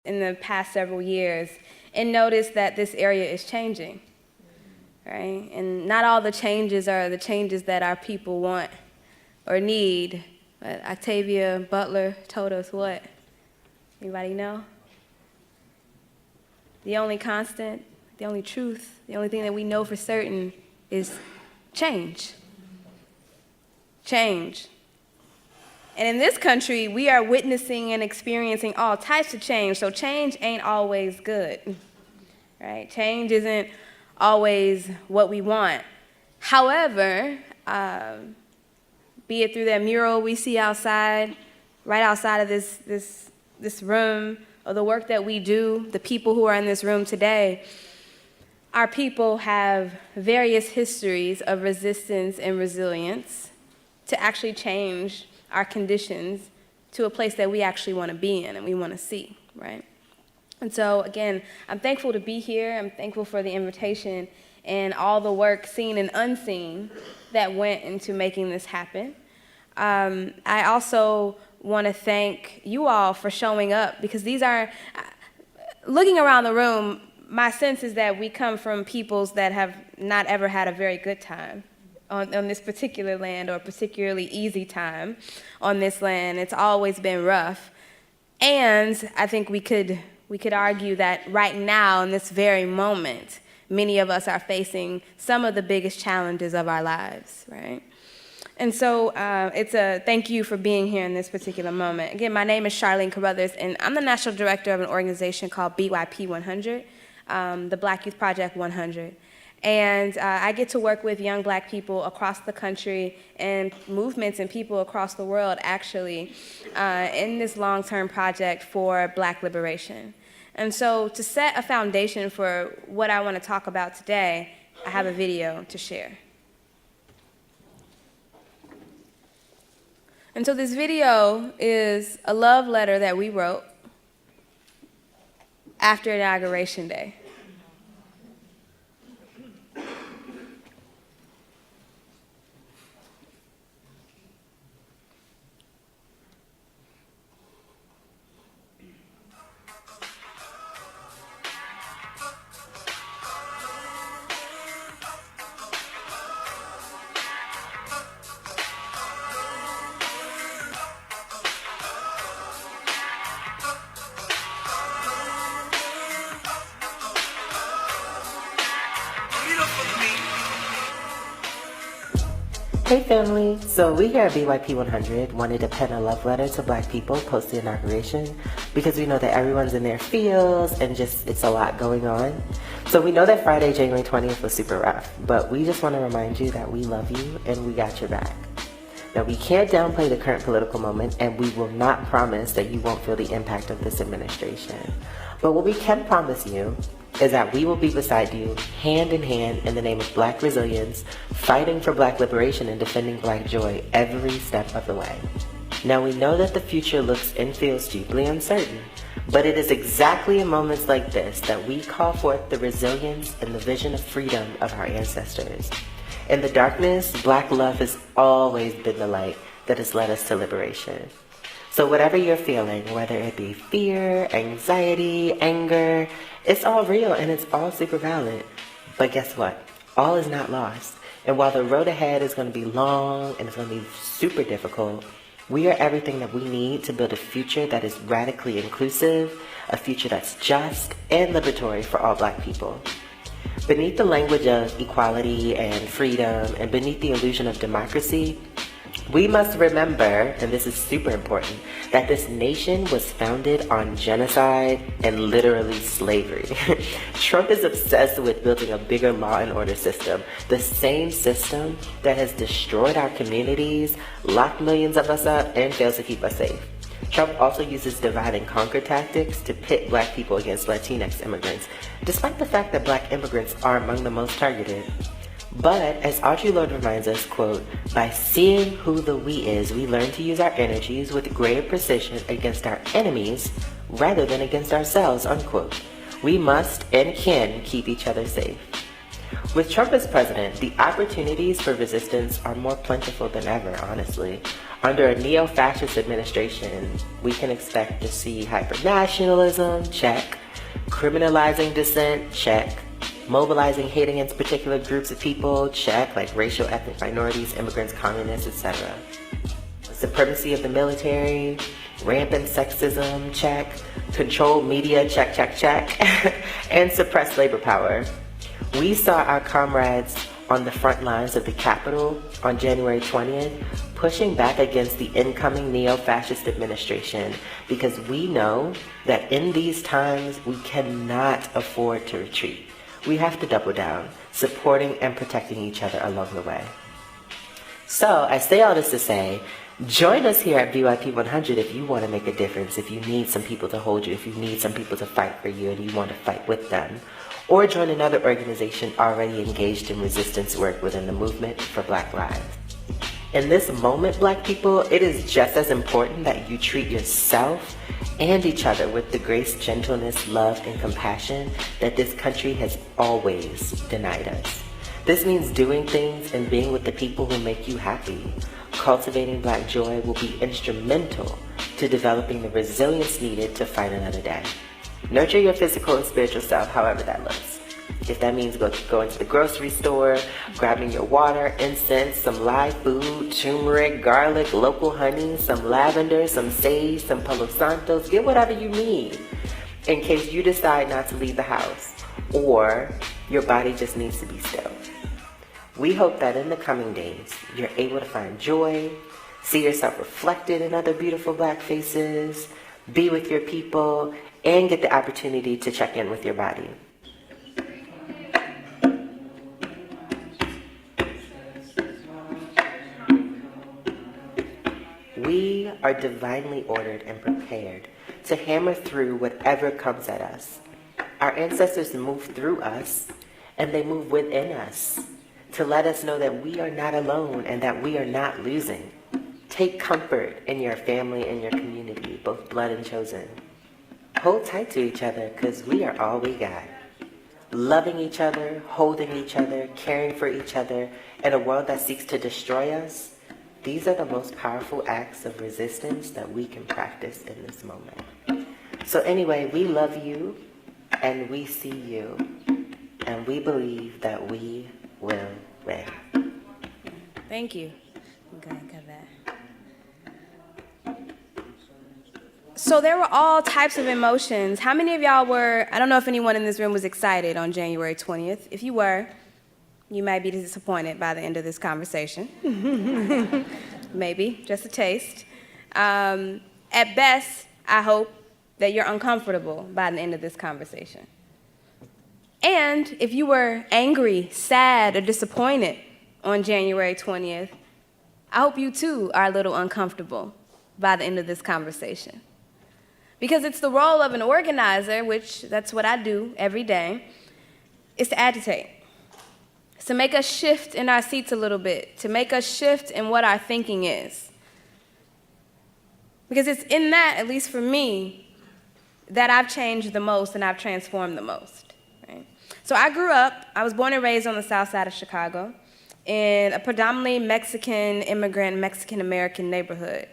in the past several years and noticed that this area is changing, right? And not all the changes are the changes that our people want or need. But Octavia Butler told us what? Anybody know? The only constant, the only truth, the only thing that we know for certain is change. Change. And in this country, we are witnessing and experiencing all types of change, so change ain't always good, right? Change isn't always what we want. However, be it through that mural we see outside, right outside of this room, or the work that we do, the people who are in this room today, our people have various histories of resistance and resilience to actually change our conditions to a place that we actually want to be in and we want to see, right? And so, again, I'm thankful to be here. I'm thankful for the invitation and all the work, seen and unseen, that went into making this happen. I also want to thank you all for showing up, because these are, looking around the room, my sense is that we come from peoples that have not ever had a very good time on this particular land, or a particularly easy time on this land. It's always been rough. And I think we could argue that right now, in this very moment, many of us are facing some of the biggest challenges of our lives, right? And so it's a thank you for being here in this particular moment. Again, my name is Charlene Carruthers, and I'm the national director of an organization called BYP 100, the Black Youth Project 100. And I get to work with young Black people across the country and movements and people across the world, actually, in this long-term project for Black liberation. And so to set a foundation for what I want to talk about today, I have a video to share. And so this video is a love letter that we wrote after Inauguration Day. Hey family, so we here at BYP 100 wanted to pen a love letter to Black people post the inauguration, because we know that everyone's in their fields and just it's a lot going on. So we know that Friday, January 20th was super rough, but we just want to remind you that we love you and we got your back. Now, we can't downplay the current political moment, and we will not promise that you won't feel the impact of this administration. But what we can promise you is that we will be beside you, hand in hand, in the name of Black resilience, fighting for Black liberation and defending Black joy every step of the way. Now, we know that the future looks and feels deeply uncertain, but it is exactly in moments like this that we call forth the resilience and the vision of freedom of our ancestors. In the darkness, Black love has always been the light that has led us to liberation. So whatever you're feeling, whether it be fear, anxiety, anger, it's all real and it's all super valid. But guess what? All is not lost. And while the road ahead is going to be long and it's going to be super difficult, we are everything that we need to build a future that is radically inclusive, a future that's just and liberatory for all Black people. Beneath the language of equality and freedom, and beneath the illusion of democracy, we must remember, and this is super important, that this nation was founded on genocide and literally slavery. Trump is obsessed with building a bigger law and order system, the same system that has destroyed our communities, locked millions of us up, and fails to keep us safe. Trump also uses divide and conquer tactics to pit Black people against Latinx immigrants, despite the fact that Black immigrants are among the most targeted. But, as Audre Lorde reminds us, quote, by seeing who the we is, we learn to use our energies with greater precision against our enemies rather than against ourselves, unquote. We must and can keep each other safe. With Trump as president, the opportunities for resistance are more plentiful than ever, honestly. Under a neo-fascist administration, we can expect to see hyper-nationalism, check. Criminalizing dissent, check. Mobilizing hate against particular groups of people, check, like racial, ethnic minorities, immigrants, communists, etc. Supremacy of the military, rampant sexism, check. Controlled media, check, check, check. And suppressed labor power. We saw our comrades on the front lines of the Capitol on January 20th pushing back against the incoming neo-fascist administration because we know that in these times we cannot afford to retreat. We have to double down, supporting and protecting each other along the way. So I say all this to say, join us here at VYP 100 if you want to make a difference, if you need some people to hold you, if you need some people to fight for you and you want to fight with them. Or join another organization already engaged in resistance work within the movement for Black lives. In this moment, Black people, it is just as important that you treat yourself and each other with the grace, gentleness, love, and compassion that this country has always denied us. This means doing things and being with the people who make you happy. Cultivating Black joy will be instrumental to developing the resilience needed to fight another day. Nurture your physical and spiritual self, however that looks. If that means going to the grocery store, grabbing your water, incense, some live food, turmeric, garlic, local honey, some lavender, some sage, some Palo Santos, get whatever you need in case you decide not to leave the house or your body just needs to be still. We hope that in the coming days, you're able to find joy, see yourself reflected in other beautiful Black faces, be with your people, and get the opportunity to check in with your body. We are divinely ordered and prepared to hammer through whatever comes at us. Our ancestors moved through us, and they move within us to let us know that we are not alone and that we are not losing. Take comfort in your family and your community, both blood and chosen. Hold tight to each other because we are all we got. Loving each other, holding each other, caring for each other in a world that seeks to destroy us, these are the most powerful acts of resistance that we can practice in this moment. So anyway, we love you and we see you and we believe that we will win. Thank you. I'm going to cut that. So there were all types of emotions. How many of y'all were, I don't know if anyone in this room was excited on January 20th. If you were, you might be disappointed by the end of this conversation. Maybe, just a taste. At best, I hope that you're uncomfortable by the end of this conversation. And if you were angry, sad, or disappointed on January 20th, I hope you too are a little uncomfortable by the end of this conversation. Because it's the role of an organizer, which that's what I do every day, is to agitate. It's to make us shift in our seats a little bit, to make us shift in what our thinking is. Because it's in that, at least for me, that I've changed the most and I've transformed the most. Right? So I was born and raised on the south side of Chicago in a predominantly Mexican immigrant, Mexican-American neighborhood.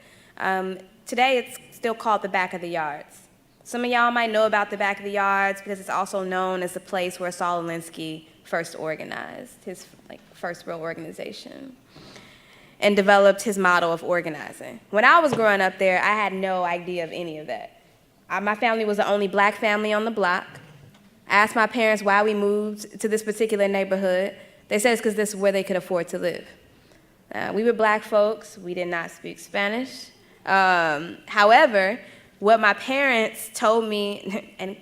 Today it's still called the Back of the Yards. Some of y'all might know about the Back of the Yards because it's also known as the place where Saul Alinsky first organized, his first real organization, and developed his model of organizing. When I was growing up there, I had no idea of any of that. My family was the only Black family on the block. I asked my parents why we moved to this particular neighborhood. They said it's because this is where they could afford to live. We were Black folks. We did not speak Spanish. However, what my parents told me, and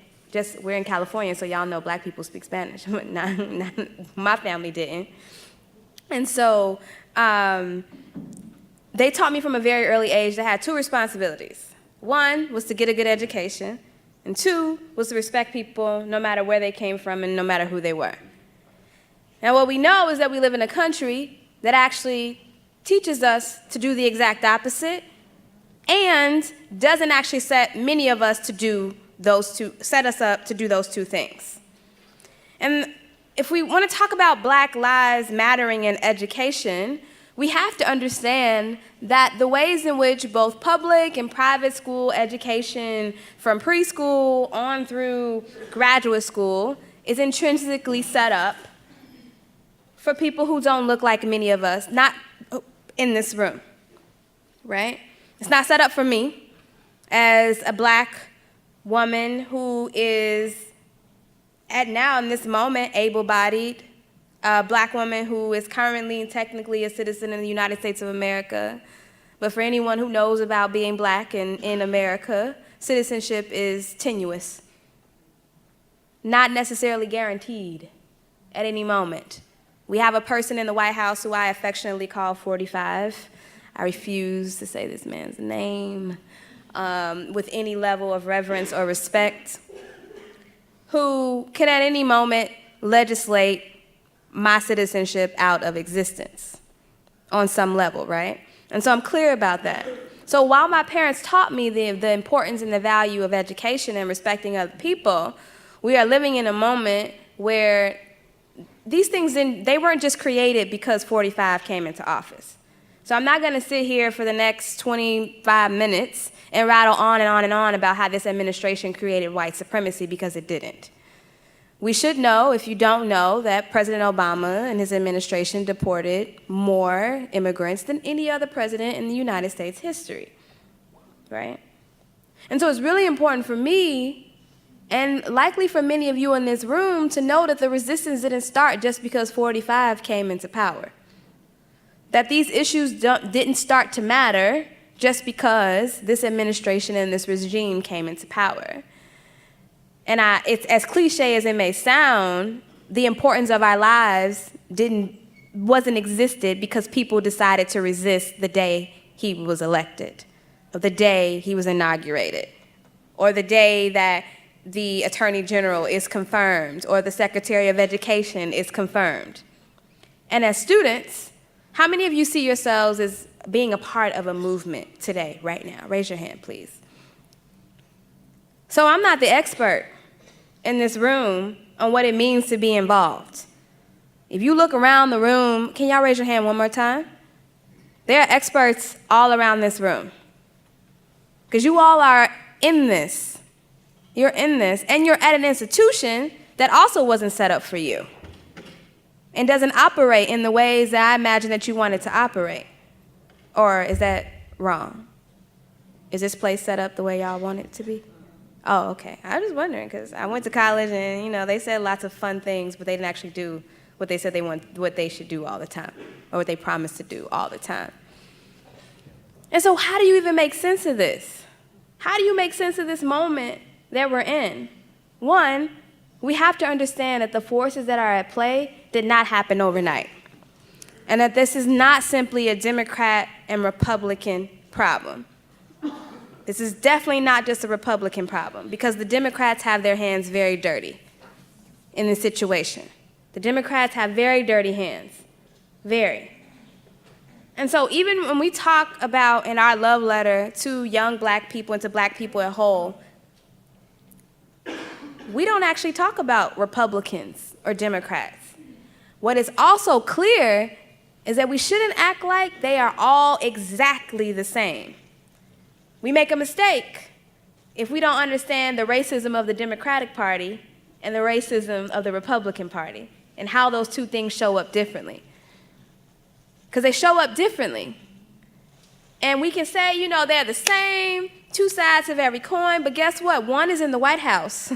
we're in California, so y'all know Black people speak Spanish, but not my family didn't. And so they taught me from a very early age that I had two responsibilities. One was to get a good education, and two was to respect people no matter where they came from and no matter who they were. Now what we know is that we live in a country that actually teaches us to do the exact opposite and doesn't actually set many of us to do set us up to do those two things. And if we want to talk about Black lives mattering in education, we have to understand that the ways in which both public and private school education from preschool on through graduate school is intrinsically set up for people who don't look like many of us, not in this room, right? It's not set up for me as a black woman who is now in this moment able-bodied, a black woman who is currently and technically a citizen in the United States of America. But for anyone who knows about being black in America, citizenship is tenuous, not necessarily guaranteed at any moment. We have a person in the White House who I affectionately call 45. I refuse to say this man's name with any level of reverence or respect, who can at any moment legislate my citizenship out of existence on some level, right? And so I'm clear about that. So while my parents taught me the importance and the value of education and respecting other people, we are living in a moment where these things, they weren't just created because 45 came into office. So I'm not going to sit here for the next 25 minutes and rattle on and on and on about how this administration created white supremacy, because it didn't. We should know, if you don't know, that President Obama and his administration deported more immigrants than any other president in the United States history, right? And so it's really important for me, and likely for many of you in this room, to know that the resistance didn't start just because 45 came into power. That these issues didn't start to matter just because this administration and this regime came into power. And it's as cliche as it may sound, the importance of our lives wasn't existed because people decided to resist the day he was elected, or the day he was inaugurated, or the day that the Attorney General is confirmed, or the Secretary of Education is confirmed. And as students, how many of you see yourselves as being a part of a movement today, right now? Raise your hand, please. So I'm not the expert in this room on what it means to be involved. If you look around the room, can y'all raise your hand one more time? There are experts all around this room. Because you all are in this. You're in this, and you're at an institution that also wasn't set up for you and doesn't operate in the ways that I imagine that you want it to operate. Or is that wrong? Is this place set up the way y'all want it to be? Oh, okay. I was just wondering, because I went to college and, they said lots of fun things, but they didn't actually do what they said what they should do all the time, or what they promised to do all the time. And so how do you even make sense of this? How do you make sense of this moment that we're in? One, we have to understand that the forces that are at play did not happen overnight, and that this is not simply a Democrat and Republican problem. This is definitely not just a Republican problem, because the Democrats have their hands very dirty in this situation. The Democrats have very dirty hands, very. And so even when we talk about in our love letter to young black people and to black people at whole, we don't actually talk about Republicans or Democrats. What is also clear is that we shouldn't act like they are all exactly the same. We make a mistake if we don't understand the racism of the Democratic Party and the racism of the Republican Party and how those two things show up differently. Because they show up differently. And we can say, they're the same, two sides of every coin, but guess what? One is in the White House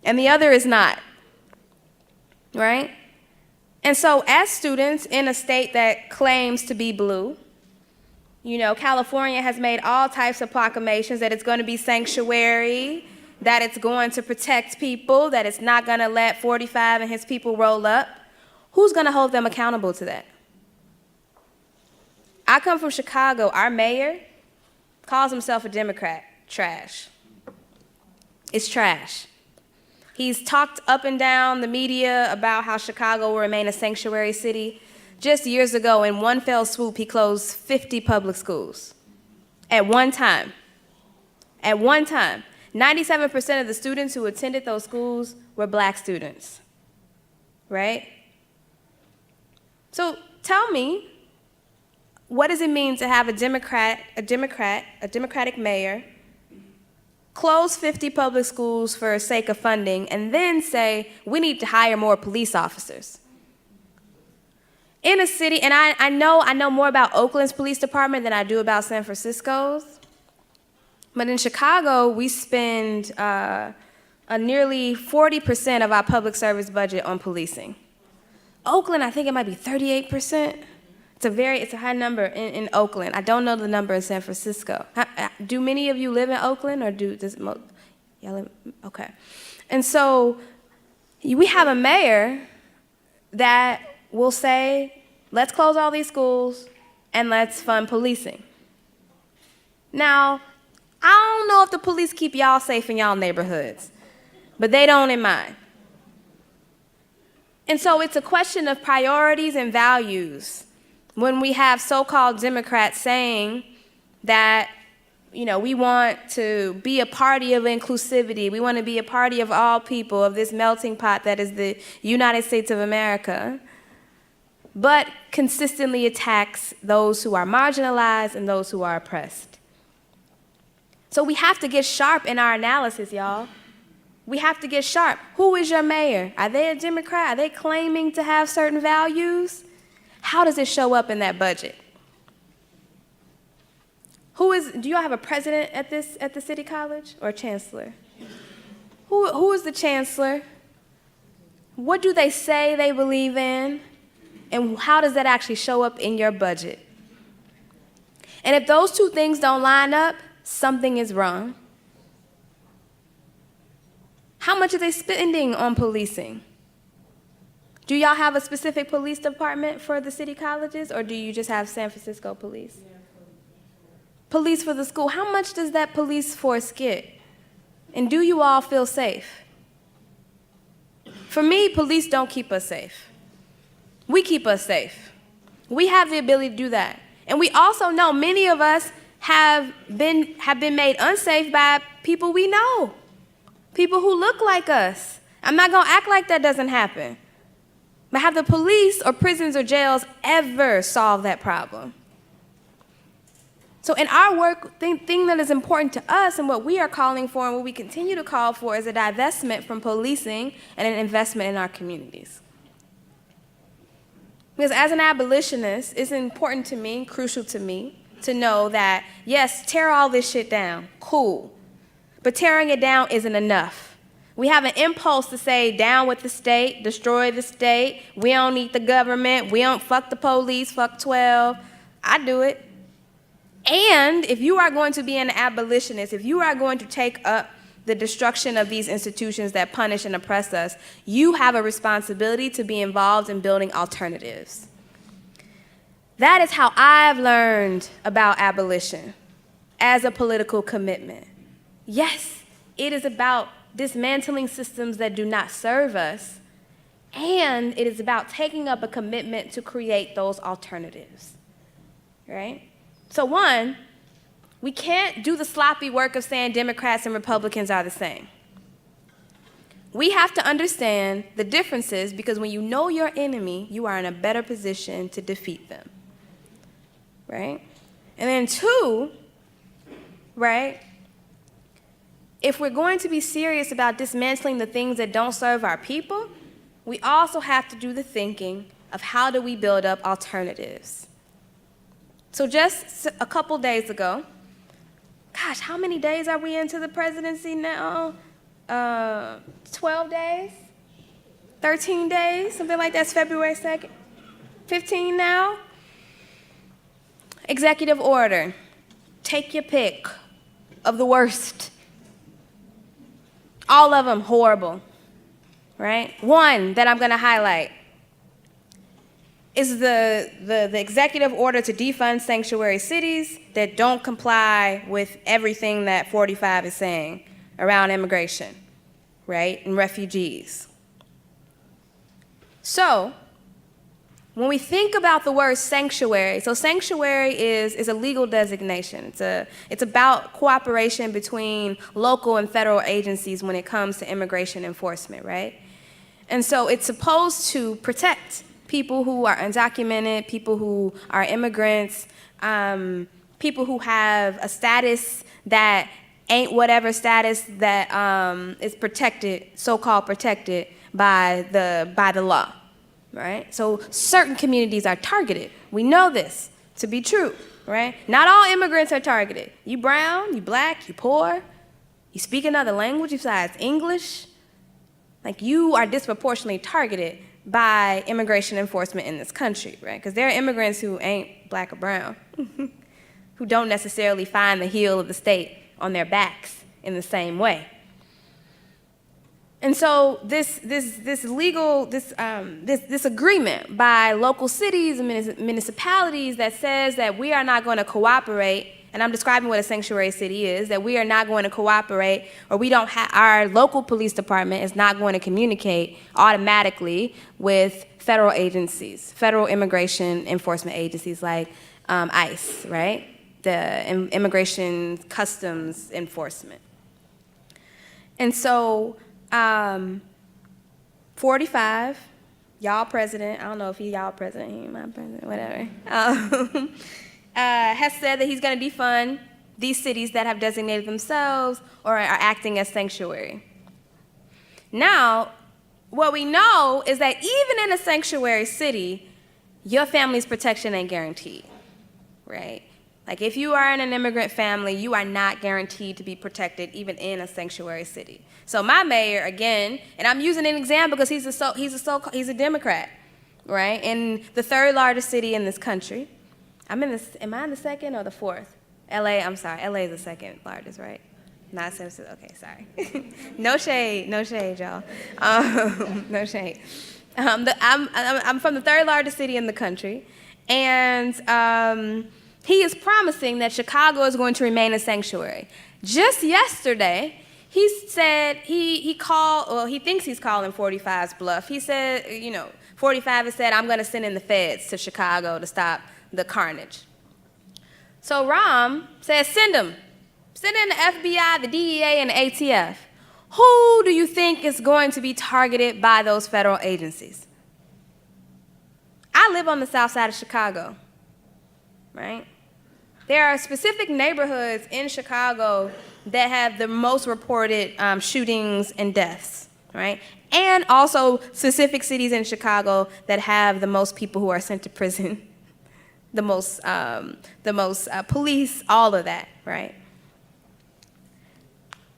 and the other is not, right? And so as students in a state that claims to be blue, California has made all types of proclamations that it's going to be sanctuary, that it's going to protect people, that it's not going to let 45 and his people roll up. Who's going to hold them accountable to that? I come from Chicago. Our mayor calls himself a Democrat. Trash. It's trash. He's talked up and down the media about how Chicago will remain a sanctuary city. Just years ago, in one fell swoop, he closed 50 public schools. At one time. At one time. 97% of the students who attended those schools were black students. Right? So tell me, what does it mean to have a Democratic mayor, close 50 public schools for sake of funding, and then say, we need to hire more police officers? In a city, and I know more about Oakland's police department than I do about San Francisco's, but in Chicago, we spend nearly 40% of our public service budget on policing. Oakland, I think it might be 38%. It's a high number in Oakland. I don't know the number in San Francisco. Do many of you live in Oakland, or okay. And so we have a mayor that will say, let's close all these schools and let's fund policing. Now, I don't know if the police keep y'all safe in y'all neighborhoods, but they don't in mine. And so it's a question of priorities and values when we have so-called Democrats saying that, we want to be a party of inclusivity. We want to be a party of all people, of this melting pot that is the United States of America, but consistently attacks those who are marginalized and those who are oppressed. So we have to get sharp in our analysis, y'all. We have to get sharp. Who is your mayor? Are they a Democrat? Are they claiming to have certain values? How does it show up in that budget? Do y'all have a president at the city college, or a chancellor? Who is the chancellor? What do they say they believe in? And how does that actually show up in your budget? And if those two things don't line up, something is wrong. How much are they spending on policing? Do y'all have a specific police department for the city colleges, or do you just have San Francisco police? Police for the school. How much does that police force get? And do you all feel safe? For me, police don't keep us safe. We keep us safe. We have the ability to do that. And we also know many of us have been made unsafe by people we know, people who look like us. I'm not going to act like that doesn't happen. But have the police or prisons or jails ever solved that problem? So in our work, the thing that is important to us and what we are calling for and what we continue to call for is a divestment from policing and an investment in our communities. Because as an abolitionist, it's important to me, crucial to me, to know that, yes, tear all this shit down, cool. But tearing it down isn't enough. We have an impulse to say, down with the state, destroy the state, we don't need the government, we don't, fuck the police, fuck 12. I do it. And if you are going to be an abolitionist, if you are going to take up the destruction of these institutions that punish and oppress us, you have a responsibility to be involved in building alternatives. That is how I've learned about abolition as a political commitment. Yes, it is about dismantling systems that do not serve us, and it is about taking up a commitment to create those alternatives, right? So one, we can't do the sloppy work of saying Democrats and Republicans are the same. We have to understand the differences, because when you know your enemy, you are in a better position to defeat them, right? And then two, right, if we're going to be serious about dismantling the things that don't serve our people, we also have to do the thinking of how do we build up alternatives. So just a couple days ago, gosh, how many days are we into the presidency now? 12 days? 13 days? Something like that. It's February 2nd. 15 now? Executive order. Take your pick of the worst. All of them horrible, right? One that I'm going to highlight is the executive order to defund sanctuary cities that don't comply with everything that 45 is saying around immigration, right, and refugees. So when we think about the word sanctuary, so sanctuary is a legal designation. It's about cooperation between local and federal agencies when it comes to immigration enforcement, right? And so it's supposed to protect people who are undocumented, people who are immigrants, people who have a status that ain't whatever status that is protected, so-called protected by the law, right? So certain communities are targeted. We know this to be true, right? Not all immigrants are targeted. You brown, you black, you poor, you speak another language besides English, like you are disproportionately targeted by immigration enforcement in this country, right? Because there are immigrants who ain't black or brown, who don't necessarily find the heel of the state on their backs in the same way. And so this agreement by local cities and municipalities that says that we are not going to cooperate, and I'm describing what a sanctuary city is, that we are not going to cooperate, or our local police department is not going to communicate automatically with federal agencies, federal immigration enforcement agencies like ICE, right? The Immigration Customs Enforcement. And so 45, y'all president, I don't know if he y'all president, he my president, whatever, has said that he's going to defund these cities that have designated themselves or are acting as sanctuary. Now, what we know is that even in a sanctuary city, your family's protection ain't guaranteed, right? Like if you are in an immigrant family, you are not guaranteed to be protected even in a sanctuary city. So my mayor, again, and I'm using an example because he's a Democrat, right? In the third largest city in this country. Am I in the second or the fourth? LA, I'm sorry, LA is the second largest, right? Not San Francisco, okay, sorry. No shade, y'all. No shade. I'm from the third largest city in the country, and he is promising that Chicago is going to remain a sanctuary. Just yesterday, he said he thinks he's calling 45's bluff. He said, 45 has said, I'm going to send in the feds to Chicago to stop the carnage. So Rahm says, send them. Send in the FBI, the DEA, and the ATF. Who do you think is going to be targeted by those federal agencies? I live on the south side of Chicago, right? There are specific neighborhoods in Chicago that have the most reported shootings and deaths, right? And also specific cities in Chicago that have the most people who are sent to prison, the most police, all of that, right?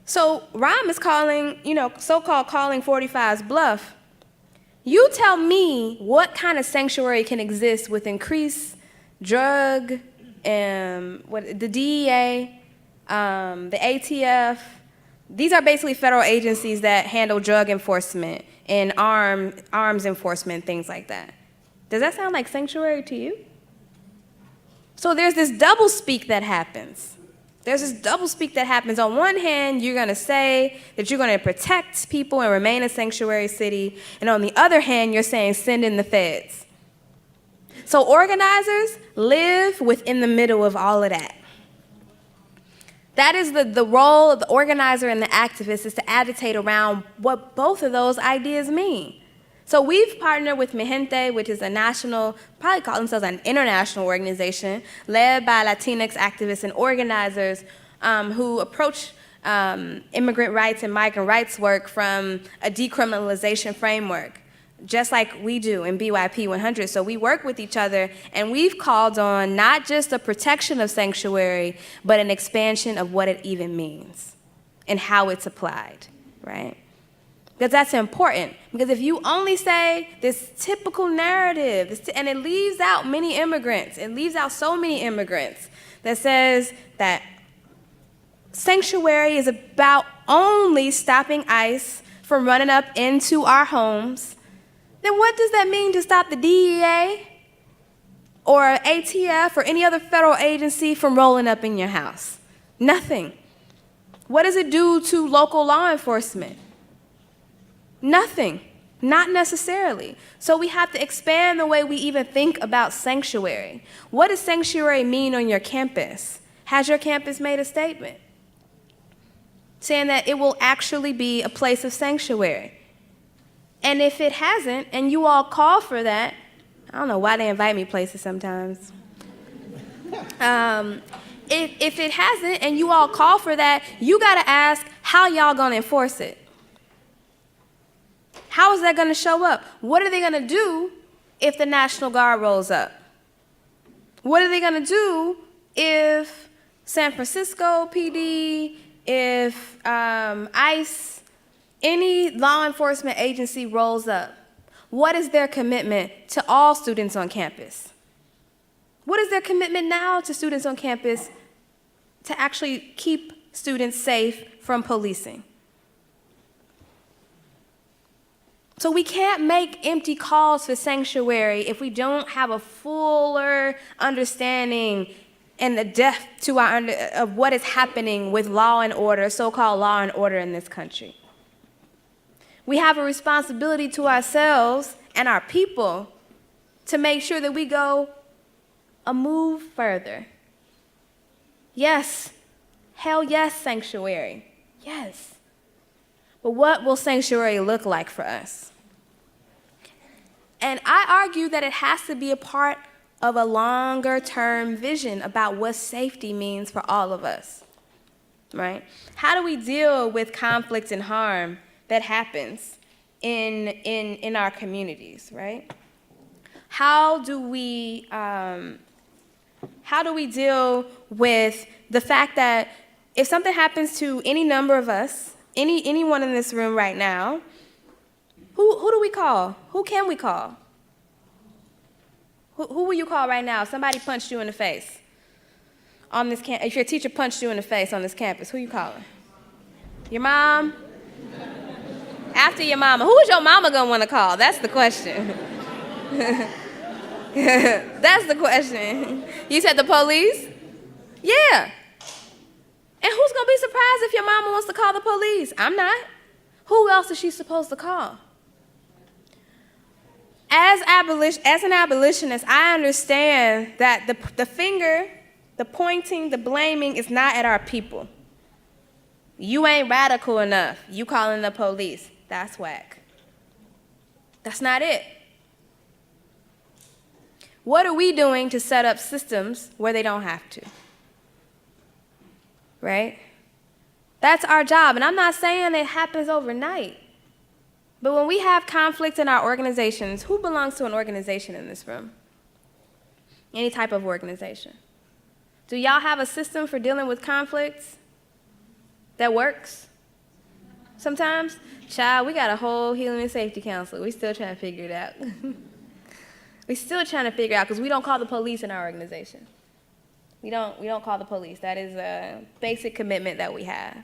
So Rahm is calling, so-called calling 45's bluff. You tell me what kind of sanctuary can exist with increased drug, the DEA, the ATF. These are basically federal agencies that handle drug enforcement and arms enforcement, things like that. Does that sound like sanctuary to you? So there's this doublespeak that happens. On one hand, you're going to say that you're going to protect people and remain a sanctuary city, and on the other hand, you're saying send in the feds. So organizers live within the middle of all of that. That is the role of the organizer and the activist, is to agitate around what both of those ideas mean. So we've partnered with Mi Gente, which is a national, probably call themselves an international organization, led by Latinx activists and organizers who approach immigrant rights and migrant rights work from a decriminalization framework, just like we do in BYP 100. So we work with each other, and we've called on not just the protection of sanctuary, but an expansion of what it even means and how it's applied, right? Because that's important. Because if you only say this typical narrative, and it leaves out many immigrants, it leaves out so many immigrants, that says that sanctuary is about only stopping ICE from running up into our homes, then what does that mean to stop the DEA or ATF or any other federal agency from rolling up in your house? Nothing. What does it do to local law enforcement? Nothing, not necessarily. So we have to expand the way we even think about sanctuary. What does sanctuary mean on your campus? Has your campus made a statement saying that it will actually be a place of sanctuary? And if it hasn't, and you all call for that, I don't know why they invite me places sometimes. If it hasn't and you all call for that, you got to ask how y'all going to enforce it. How is that going to show up? What are they going to do if the National Guard rolls up? What are they going to do if San Francisco PD, if ICE, any law enforcement agency rolls up? What is their commitment to all students on campus? What is their commitment now to students on campus to actually keep students safe from policing? So we can't make empty calls for sanctuary if we don't have a fuller understanding and the depth to of what is happening with law and order, so-called law and order in this country. We have a responsibility to ourselves and our people to make sure that we go a move further. Yes, hell yes, sanctuary, yes. But what will sanctuary look like for us? And I argue that it has to be a part of a longer-term vision about what safety means for all of us, right? How do we deal with conflict and harm that happens in our communities, right? How do we deal with the fact that if something happens to any number of us, anyone in this room right now, who do we call? Who can we call? Who will you call right now? If somebody punched you in the face on this if your teacher punched you in the face on this campus, who you calling? Your mom? After your mama, who is your mama gonna want to call? That's the question. That's the question. You said the police? Yeah. And who's gonna be surprised if your mama wants to call the police? I'm not. Who else is she supposed to call? As an abolitionist, I understand that the finger, the pointing, the blaming is not at our people. You ain't radical enough. You calling the police. That's whack. That's not it. What are we doing to set up systems where they don't have to? Right? That's our job. And I'm not saying it happens overnight. But when we have conflict in our organizations, who belongs to an organization in this room? Any type of organization. Do y'all have a system for dealing with conflicts that works? Sometimes? Child, we got a whole healing and safety council. We still trying to figure it out. We still trying to figure it out because we don't call the police in our organization. We don't call the police. That is a basic commitment that we have.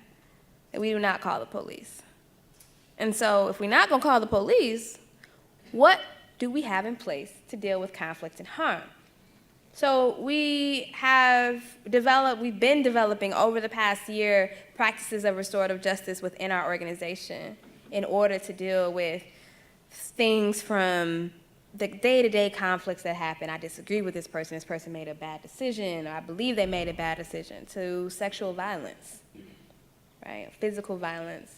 That we do not call the police. And so if we're not going to call the police, what do we have in place to deal with conflict and harm? So we've been developing over the past year practices of restorative justice within our organization in order to deal with things from the day-to-day conflicts that happen. I disagree with this person made a bad decision, or I believe they made a bad decision, to sexual violence, right? Physical violence,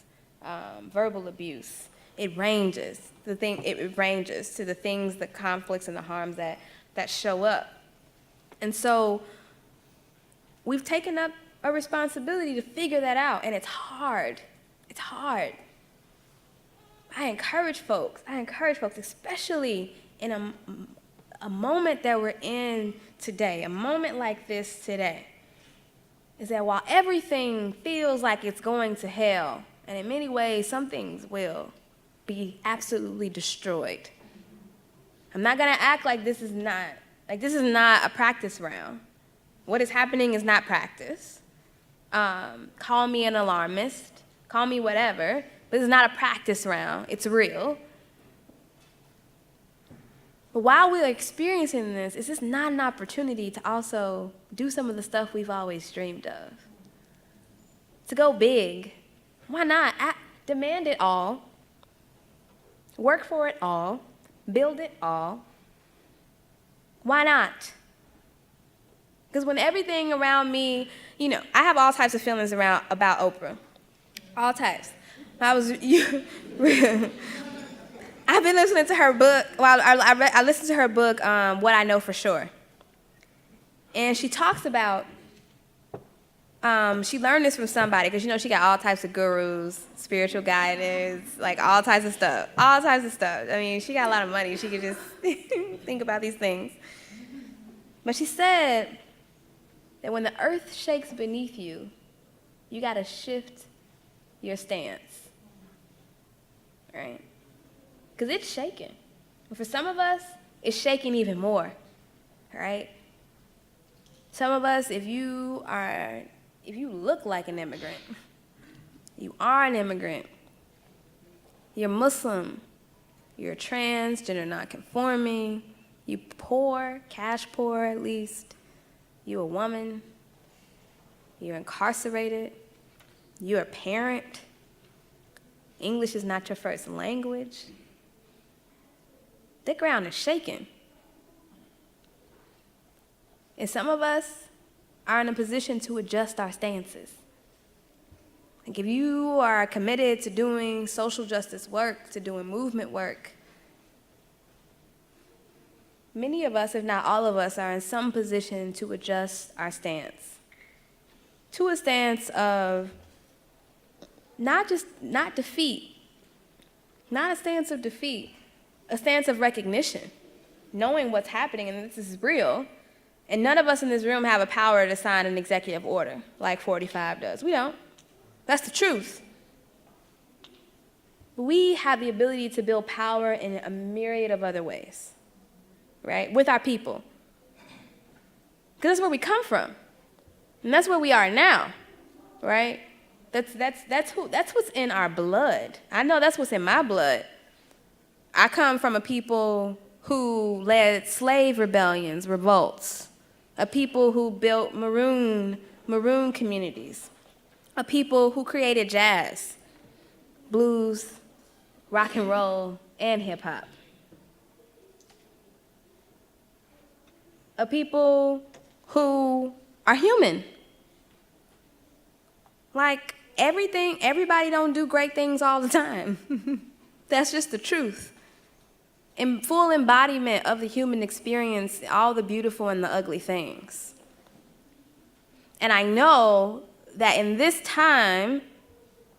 verbal abuse. It ranges to the things, the conflicts and the harms that show up. And so we've taken up a responsibility to figure that out, and it's hard. It's hard. I encourage folks, especially in a moment that we're in today, a moment like this today, is that while everything feels like it's going to hell, and in many ways some things will be absolutely destroyed, I'm not going to act like this is not a practice round. What is happening is not practice. Call me an alarmist, call me whatever, but it's not a practice round. It's real. But while we're experiencing this, is this not an opportunity to also do some of the stuff we've always dreamed of? To go big. Why not? Demand it all. Work for it all. Build it all. Why not? Because when everything around me, I have all types of feelings about Oprah. All types. I've been listening to her book. Well, I listened to her book, What I Know for Sure. And she talks about, she learned this from somebody, because, you know, she got all types of gurus, spiritual guidance, like all types of stuff. All types of stuff. I mean, she got a lot of money. She could just think about these things. But she said that when the earth shakes beneath you, you got to shift your stance, right? Because it's shaking. And for some of us, it's shaking even more, right? Some of us, if you look like an immigrant, you are an immigrant, you're Muslim, you're trans, gender nonconforming, you poor, cash poor at least, you a woman, you're incarcerated, you're a parent, English is not your first language, the ground is shaking. And some of us are in a position to adjust our stances. Like if you are committed to doing social justice work, to doing movement work, many of us, if not all of us, are in some position to adjust our stance. To a stance of not defeat, not a stance of defeat, a stance of recognition, knowing what's happening and this is real. And none of us in this room have a power to sign an executive order like 45 does. We don't. That's the truth. We have the ability to build power in a myriad of other ways, right? With our people. Because that's where we come from. And that's where we are now, right? That's what's in our blood. I know that's what's in my blood. I come from a people who led slave rebellions, revolts, a people who built maroon communities, a people who created jazz, blues, rock and roll, and hip hop. A people who are human. Like everybody don't do great things all the time. That's just the truth. In full embodiment of the human experience, all the beautiful and the ugly things. And I know that in this time,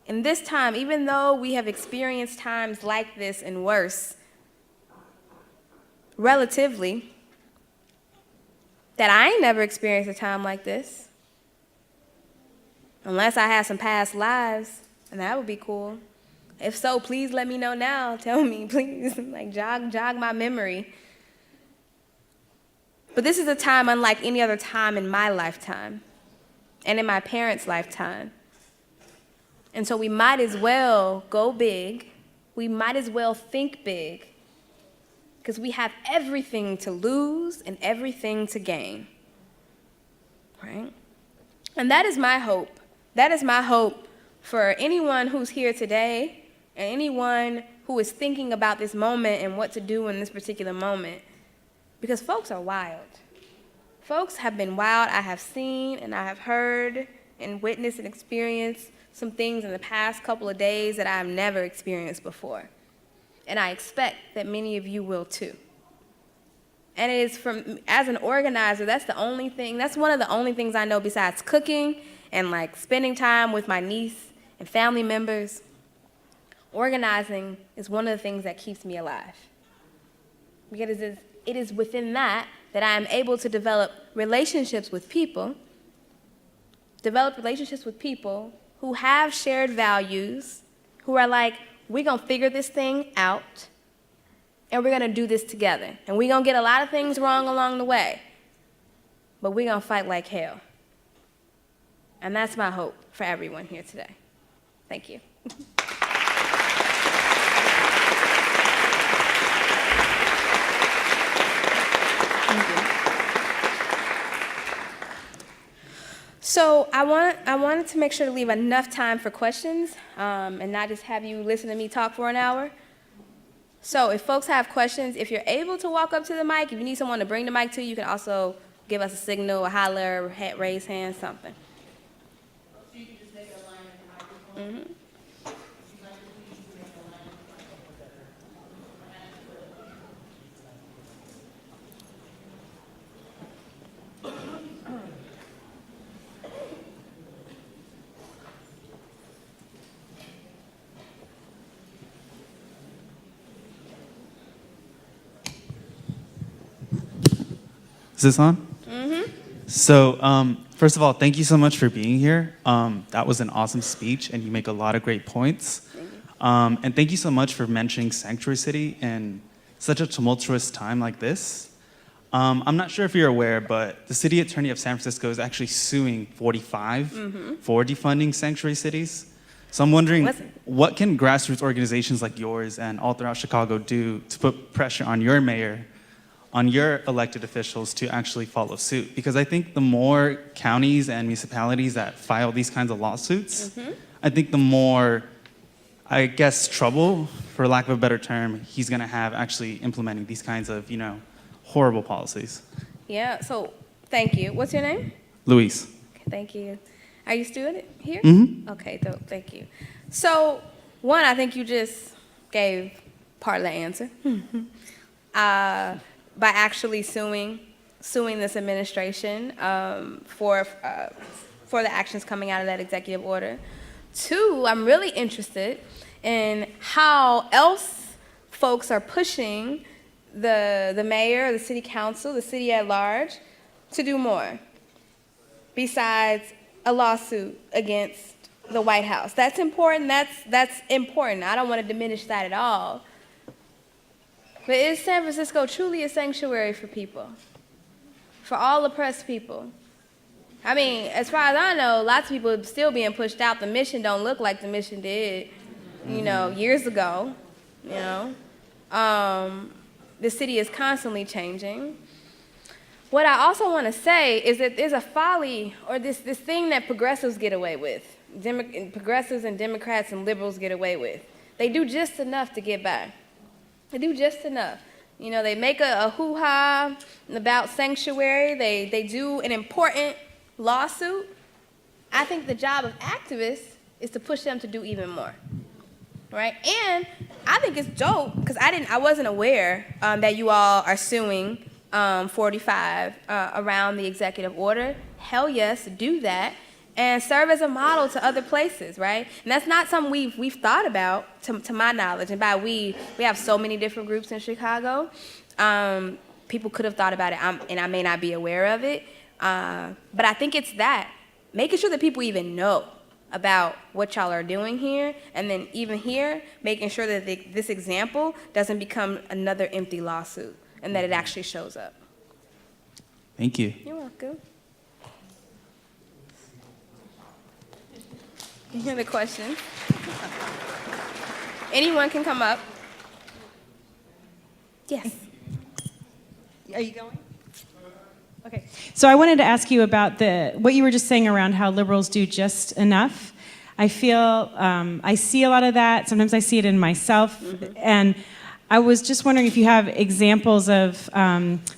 even though we have experienced times like this and worse, relatively, that I ain't never experienced a time like this. Unless I had some past lives, and that would be cool. If so, please let me know now. Tell me, please. Like, jog my memory. But this is a time unlike any other time in my lifetime and in my parents' lifetime. And so we might as well go big. We might as well think big because we have everything to lose and everything to gain, right? And that is my hope. That is my hope for anyone who's here today and anyone who is thinking about this moment and what to do in this particular moment. Because folks are wild. Folks have been wild. I have seen and I have heard and witnessed and experienced some things in the past couple of days that I have never experienced before. And I expect that many of you will too. And it is as an organizer, that's one of the only things I know besides cooking and like spending time with my niece and family members. Organizing is one of the things that keeps me alive. Because it is within that I am able to develop relationships with people who have shared values, who are like, we're going to figure this thing out, and we're going to do this together. And we're going to get a lot of things wrong along the way, but we're going to fight like hell. And that's my hope for everyone here today. Thank you. So I wanted to make sure to leave enough time for questions and not just have you listen to me talk for an hour. So if folks have questions, if you're able to walk up to the mic, if you need someone to bring the mic to you, you can also give us a signal, a holler, raise hand, something. So you can just make a line at the microphone? Mm-hmm. Is this on? Mm-hmm. So, first of all, thank you so much for being here. That was an awesome speech, and you make a lot of great points. And thank you so much for mentioning Sanctuary City in such a tumultuous time like this. I'm not sure if you're aware, but the City Attorney of San Francisco is actually suing 45 for defunding sanctuary cities. So I'm wondering, what can grassroots organizations like yours and all throughout Chicago do to put pressure on your mayor, on your elected officials to actually follow suit? Because I think the more counties and municipalities that file these kinds of lawsuits, I think the more, I guess, trouble, for lack of a better term, he's gonna have actually implementing these kinds of, horrible policies. Yeah, so thank you. What's your name? Luis. Okay, thank you. Are you student here? Mm-hmm. Okay, thank you. So, one, I think you just gave part of the answer by actually suing this administration for the actions coming out of that executive order. Two, I'm really interested in how else folks are pushing the mayor, the city council, the city at large to do more besides a lawsuit against the White House. That's important. That's important. I don't want to diminish that at all. But is San Francisco truly a sanctuary for people? For all oppressed people? I mean, as far as I know, lots of people are still being pushed out. The mission don't look like the mission did, years ago, The city is constantly changing. What I also want to say is that there's a folly, or this thing that progressives get away with, progressives and Democrats and liberals get away with. They do just enough to get by. They do just enough. They make a hoo-ha about sanctuary. They do an important lawsuit. I think the job of activists is to push them to do even more. Right? And I think it's dope, because I wasn't aware that you all are suing 45 around the executive order. Hell yes, do that, and serve as a model to other places, right? And that's not something we've thought about, to my knowledge. And by we have so many different groups in Chicago. People could have thought about it, and I may not be aware of it. But I think it's that, making sure that people even know about what y'all are doing here, and then even here, making sure that this example doesn't become another empty lawsuit, and that it actually shows up. Thank you. You're welcome. You hear the question? Anyone can come up. Yes. Are you going? Okay. So I wanted to ask you about what you were just saying around how liberals do just enough. I feel I see a lot of that. Sometimes I see it in myself. And I was just wondering if you have examples of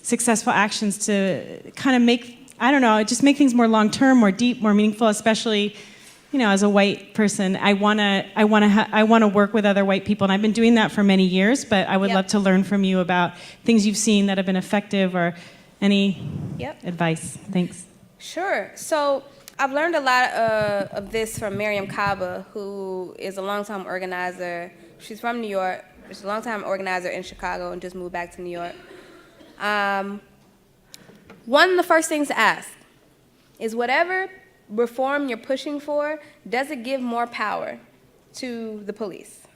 successful actions to kind of just make things more long-term, more deep, more meaningful, especially, as a white person. I want to work with other white people, and I've been doing that for many years, but I would love to learn from you about things you've seen that have been effective, or any advice. Thanks. Sure. So I've learned a lot of this from Miriam Kaba, who is a longtime organizer. She's from New York. She's a longtime organizer in Chicago and just moved back to New York. One of the first things to ask is, whatever reform you're pushing for, does it give more power to the police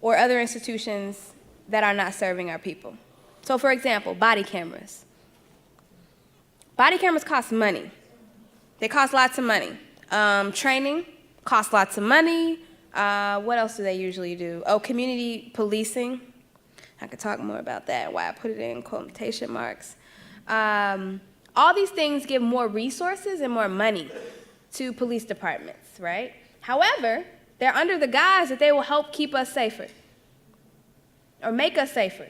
or other institutions that are not serving our people? So, for example, body cameras. Body cameras cost money. They cost lots of money. Training costs lots of money. What else do they usually do? Oh, community policing. I could talk more about that, why I put it in quotation marks. All these things give more resources and more money to police departments, right? However, they're under the guise that they will help keep us safer or make us safer.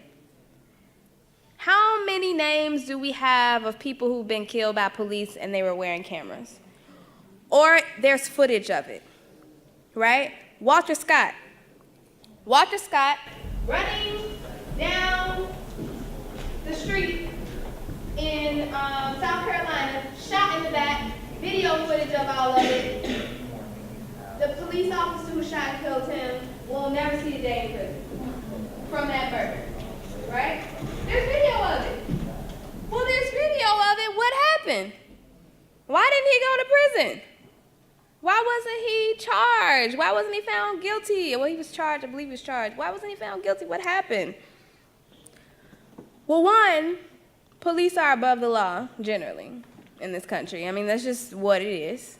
How many names do we have of people who've been killed by police and they were wearing cameras? Or there's footage of it, right? Walter Scott running down the street in South Carolina, shot in the back, video footage of all of it. The police officer who shot and killed him will never see the day in prison from that murder, right? There's video of it. Well, there's prison? Why didn't he go to prison? Why wasn't he charged? Why wasn't he found guilty? Well, he was charged. I believe he was charged. Why wasn't he found guilty? What happened? Well, one, police are above the law, generally, in this country. I mean, that's just what it is.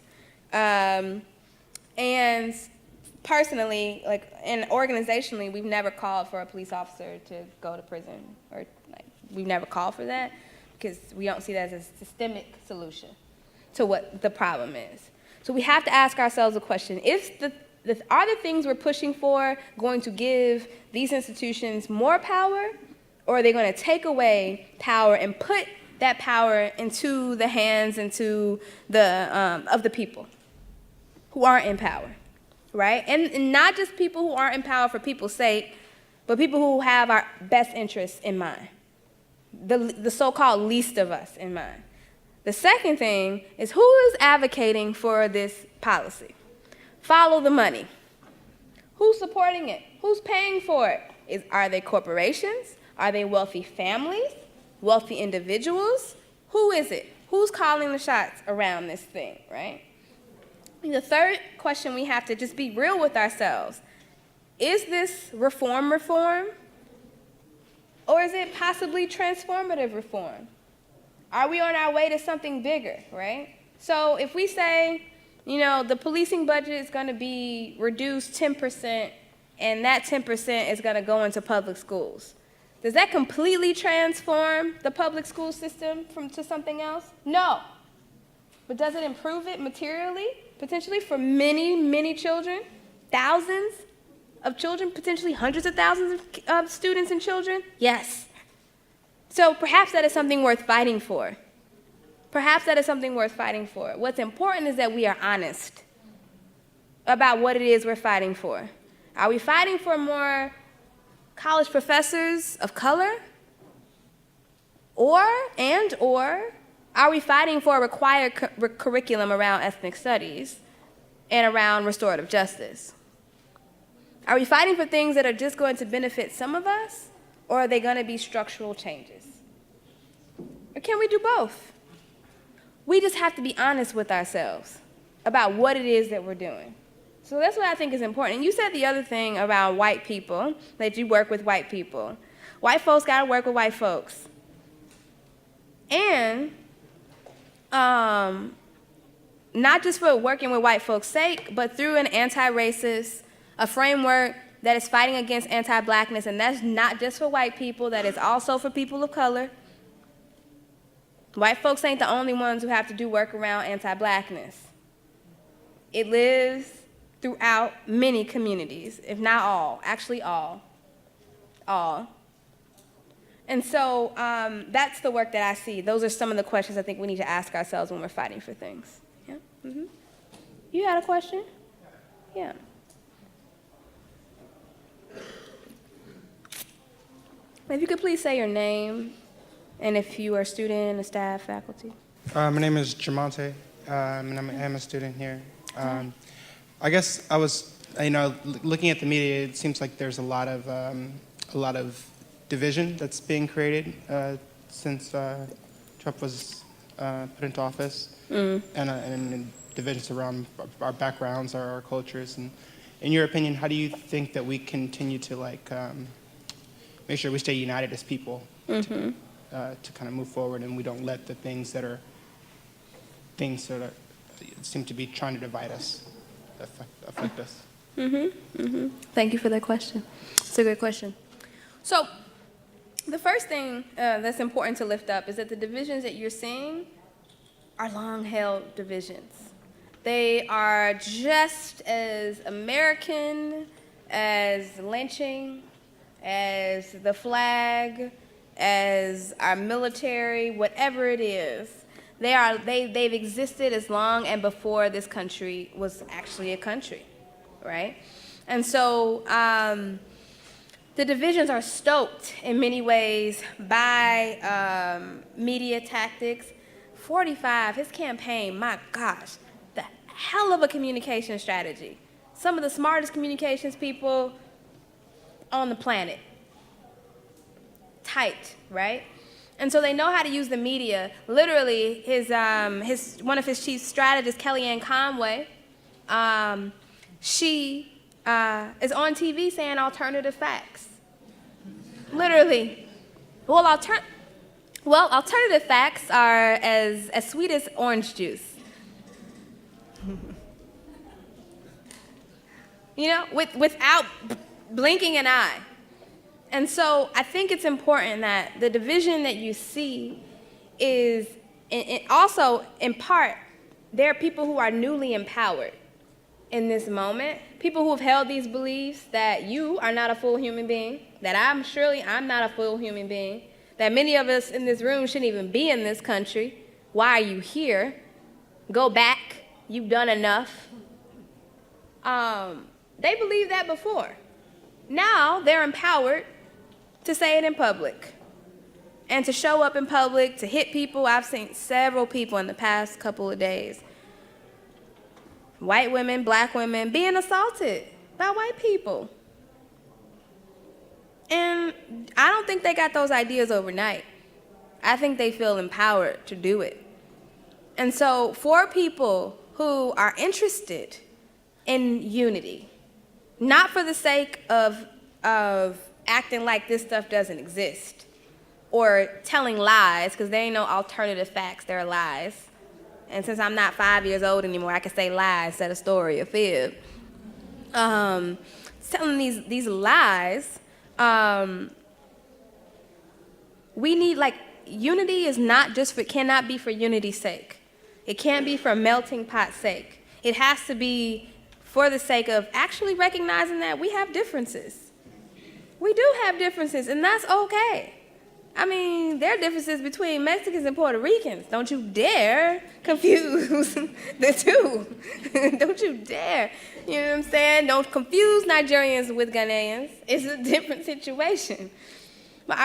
And personally, like, and organizationally, we've never called for a police officer to go to prison. Or we've never called for that because we don't see that as a systemic solution to what the problem is. So we have to ask ourselves a question. Are the things we're pushing for going to give these institutions more power, or are they going to take away power and put that power into the hands of the people who aren't in power, right? And not just people who aren't in power for people's sake, but people who have our best interests in mind, the so-called least of us in mind. The second thing is, who is advocating for this policy? Follow the money. Who's supporting it? Who's paying for it? Are they corporations? Are they wealthy families? Wealthy individuals? Who is it? Who's calling the shots around this thing, right? The third question we have to just be real with ourselves. Is this reform? Or is it possibly transformative reform? Are we on our way to something bigger, right? So if we say, the policing budget is going to be reduced 10%, and that 10% is going to go into public schools, does that completely transform the public school system to something else? No. But does it improve it materially, potentially, for many, many children? Thousands of children, potentially hundreds of thousands of students and children? Yes. So perhaps that is something worth fighting for. Perhaps that is something worth fighting for. What's important is that we are honest about what it is we're fighting for. Are we fighting for more college professors of color? Or are we fighting for a required curriculum around ethnic studies and around restorative justice? Are we fighting for things that are just going to benefit some of us, or are they going to be structural changes? Or can we do both? We just have to be honest with ourselves about what it is that we're doing. So that's what I think is important. And you said the other thing about white people, that you work with white people. White folks got to work with white folks. And not just for working with white folks' sake, but through an anti-racist, a framework that is fighting against anti-blackness, and that's not just for white people, that is also for people of color. White folks ain't the only ones who have to do work around anti-blackness. It lives throughout many communities, if not all, actually all. And so that's the work that I see. Those are some of the questions I think we need to ask ourselves when we're fighting for things. Yeah? Mm-hmm. You had a question? Yeah. If you could please say your name, and if you are a student, a staff, faculty. My name is Jamonte, and I'm a student here. I guess I was, looking at the media, it seems like there's a lot of division that's being created since Trump was put into office, and divisions around our backgrounds, our cultures. And in your opinion, how do you think that we continue to make sure we stay united as people to kind of move forward, and we don't let the things that seem to be trying to divide us affect us? Thank you for that question. It's a good question. So the first thing that's important to lift up is that the divisions that you're seeing are long-held divisions. They are just as American as lynching, as the flag, as our military, whatever it is. They've existed as long and before this country was actually a country, right? And so the divisions are stoked in many ways by media tactics. 45, his campaign, my gosh, the hell of a communication strategy. Some of the smartest communications people on the planet. Tight, right? And so they know how to use the media. Literally, one of his chief strategists, Kellyanne Conway, she is on TV saying alternative facts. Literally. Well, alternative facts are as sweet as orange juice. You know, without blinking an eye. And so I think it's important that the division that you see is also, in part, there are people who are newly empowered in this moment, people who have held these beliefs that you are not a full human being, that I'm not a full human being, that many of us in this room shouldn't even be in this country. Why are you here? Go back. You've done enough. They believed that before. Now they're empowered to say it in public and to show up in public, to hit people. I've seen several people in the past couple of days, white women, black women, being assaulted by white people. And I don't think they got those ideas overnight. I think they feel empowered to do it. And so for people who are interested in unity, not for the sake of acting like this stuff doesn't exist or telling lies, because there ain't no alternative facts, they're lies. And since I'm not 5 years old anymore, I can say lies instead of story or fib. Telling these lies, we need, like, unity is not just cannot be for unity's sake. It can't be for melting pot's sake. It has to be for the sake of actually recognizing that we have differences. We do have differences, and that's okay. I mean, there are differences between Mexicans and Puerto Ricans. Don't you dare confuse the two. Don't you dare. You know what I'm saying? Don't confuse Nigerians with Ghanaians. It's a different situation. But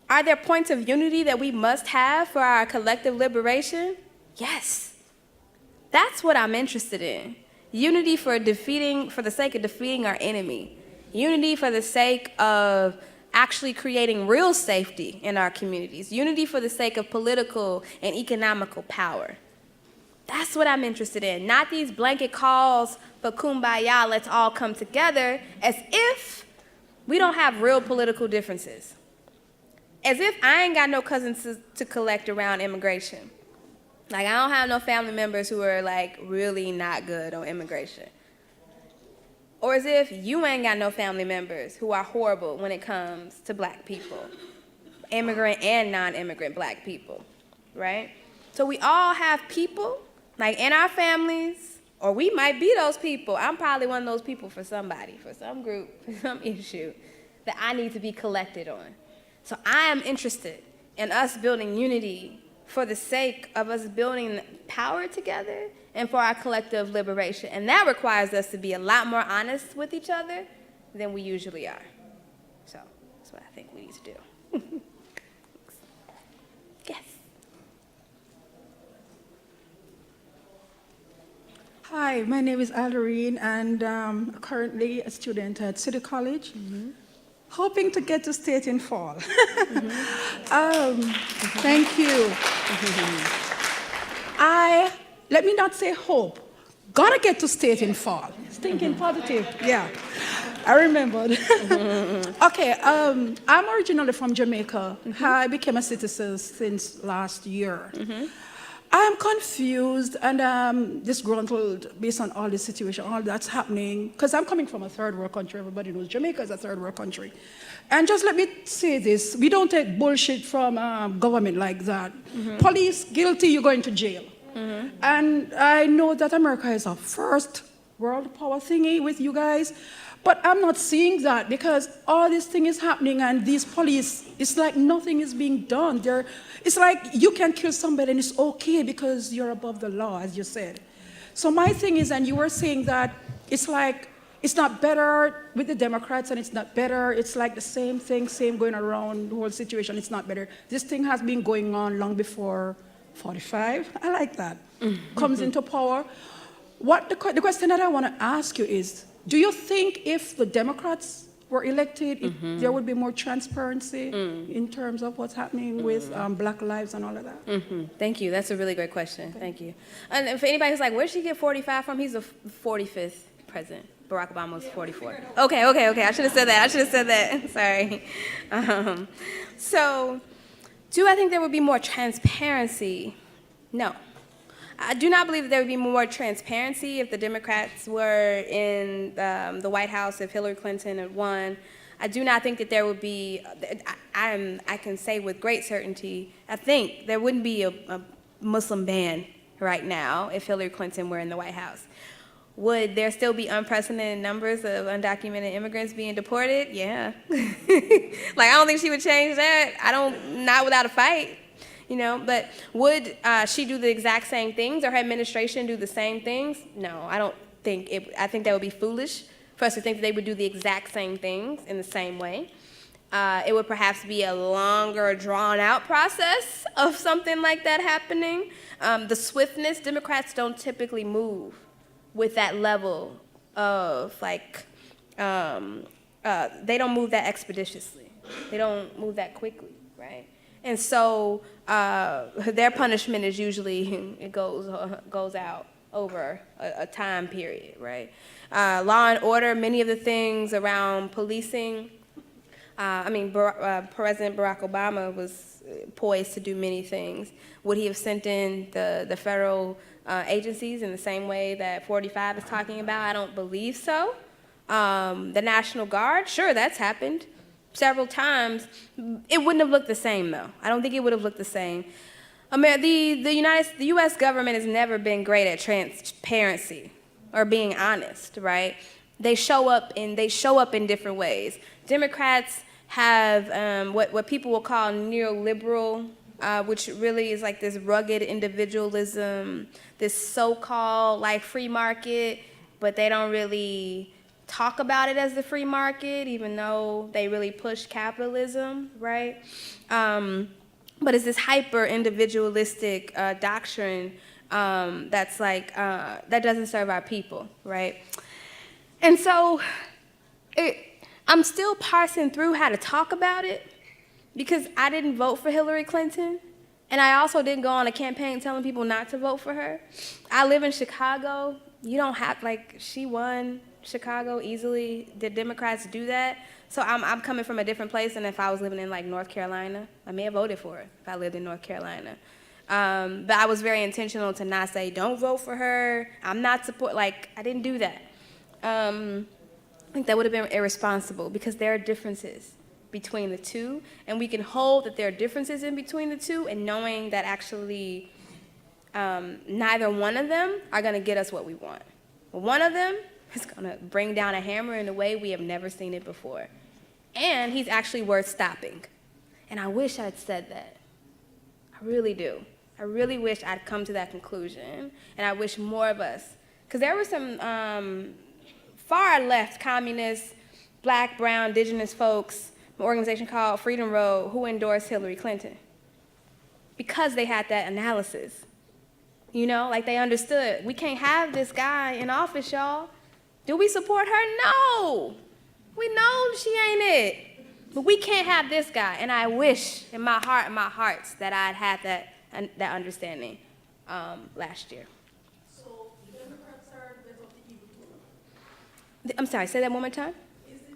are there points of unity that we must have for our collective liberation? Yes. That's what I'm interested in. Unity for the sake of defeating our enemy. Unity for the sake of actually creating real safety in our communities. Unity for the sake of political and economical power. That's what I'm interested in. Not these blanket calls for kumbaya, let's all come together, as if we don't have real political differences. As if I ain't got no cousins to collect around immigration. Like, I don't have no family members who are, like, really not good on immigration. Or as if you ain't got no family members who are horrible when it comes to black people, immigrant and non-immigrant black people, right? So we all have people, like, in our families, or we might be those people. I'm probably one of those people for somebody, for some group, for some issue that I need to be collected on. So I am interested in us building unity for the sake of us building power together and for our collective liberation. And that requires us to be a lot more honest with each other than we usually are. So that's what I think we need to do. Yes. Hi, my name is Alderine, and I'm currently a student at City College. Hoping to get to state in fall. Thank you. Let me not say hope. Gonna get to state in fall. Thinking positive. Yeah, I remembered. Okay, I'm originally from Jamaica. I became a citizen since last year. I'm confused and disgruntled based on all this situation, all that's happening, because I'm coming from a third world country. Everybody knows Jamaica is a third world country. And just let me say this, we don't take bullshit from government like that. Police, guilty, you're going to jail. And I know that America is a first world power thingy with you guys, but I'm not seeing that because all this thing is happening and these police, it's like nothing is being done. It's like you can kill somebody and it's okay because you're above the law, as you said. So my thing is, and you were saying that it's like, it's not better with the Democrats and it's not better. It's like the same thing, same going around, the whole situation, it's not better. This thing has been going on long before 45, I like that, comes into power. The question that I want to ask you is, do you think if the Democrats were elected, there would be more transparency in terms of what's happening with Black lives and all of that. Thank you. That's a really great question. Thank you. And for anybody who's like, where'd she get 45 from? He's the 45th president. Barack Obama was 44. Okay. I should have said that. Sorry. So, do I think there would be more transparency? No. I do not believe that there would be more transparency if the Democrats were in the White House, if Hillary Clinton had won. I do not think that there would be, I can say with great certainty, I think there wouldn't be a Muslim ban right now if Hillary Clinton were in the White House. Would there still be unprecedented numbers of undocumented immigrants being deported? Yeah. Like, I don't think she would change that. Not without a fight. You know, but would she do the exact same things, or her administration do the same things? No, I don't think I think that would be foolish for us to think that they would do the exact same things in the same way. It would perhaps be a longer, drawn-out process of something like that happening. The swiftness, Democrats don't typically move with that level of, like, they don't move that expeditiously. They don't move that quickly, right? And so their punishment is usually, it goes out over a time period, right? Law and order, many of the things around policing, President Barack Obama was poised to do many things. Would he have sent in the federal agencies in the same way that 45 is talking about? I don't believe so. The National Guard, sure, that's happened several times. It wouldn't have looked the same, though. I don't think it would have looked the same. The U.S. government has never been great at transparency or being honest, right? They show up in different ways. Democrats have what people will call neoliberal, which really is like this rugged individualism, this so-called like free market, but they don't really talk about it as the free market, even though they really push capitalism, right? But it's this hyper-individualistic doctrine that's like, that doesn't serve our people, right? And so I'm still parsing through how to talk about it, because I didn't vote for Hillary Clinton, and I also didn't go on a campaign telling people not to vote for her. I live in Chicago. You don't have, like, she won Chicago easily. Did Democrats do that? So I'm coming from a different place than if I was living in, like, North Carolina. I may have voted for her if I lived in North Carolina. But I was very intentional to not say, don't vote for her. I'm not I didn't do that. I think that would have been irresponsible, because there are differences between the two, and we can hold that there are differences in between the two, and knowing that actually neither one of them are going to get us what we want. One of them is going to bring down a hammer in a way we have never seen it before. And he's actually worth stopping. And I wish I'd said that. I really do. I really wish I'd come to that conclusion. And I wish more of us, because there were some far left communists, black, brown, indigenous folks, an organization called Freedom Road, who endorsed Hillary Clinton because they had that analysis. You know, like, they understood, we can't have this guy in office, y'all. Do we support her? No. We know she ain't it. But we can't have this guy. And I wish in my heart and my hearts that I'd had that understanding last year. So the Democrats are the better of the evil two? I'm sorry, say that one more time?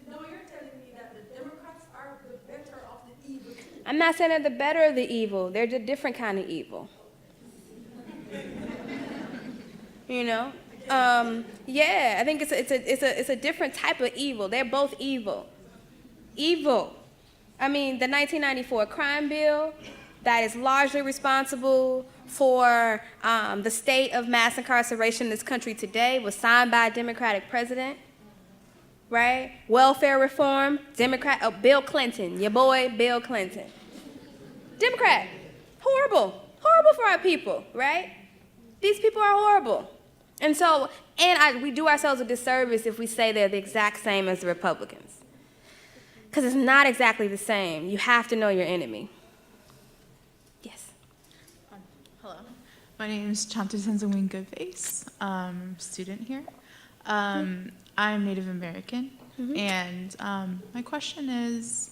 No, you're telling me that the Democrats are the better of the evil two. I'm not saying they're the better of the evil. They're a different kind of evil. You know? Yeah, I think it's a different type of evil. They're both evil. Evil. I mean, the 1994 crime bill that is largely responsible for the state of mass incarceration in this country today was signed by a Democratic president, right? Welfare reform, Democrat, Bill Clinton, your boy Bill Clinton. Democrat, horrible for our people, right? These people are horrible. And so, we do ourselves a disservice if we say they're the exact same as the Republicans. Because it's not exactly the same. You have to know your enemy. Yes. Hello. My name is Chanta Tenzawin Goodface. Student here. I'm Native American. And my question is,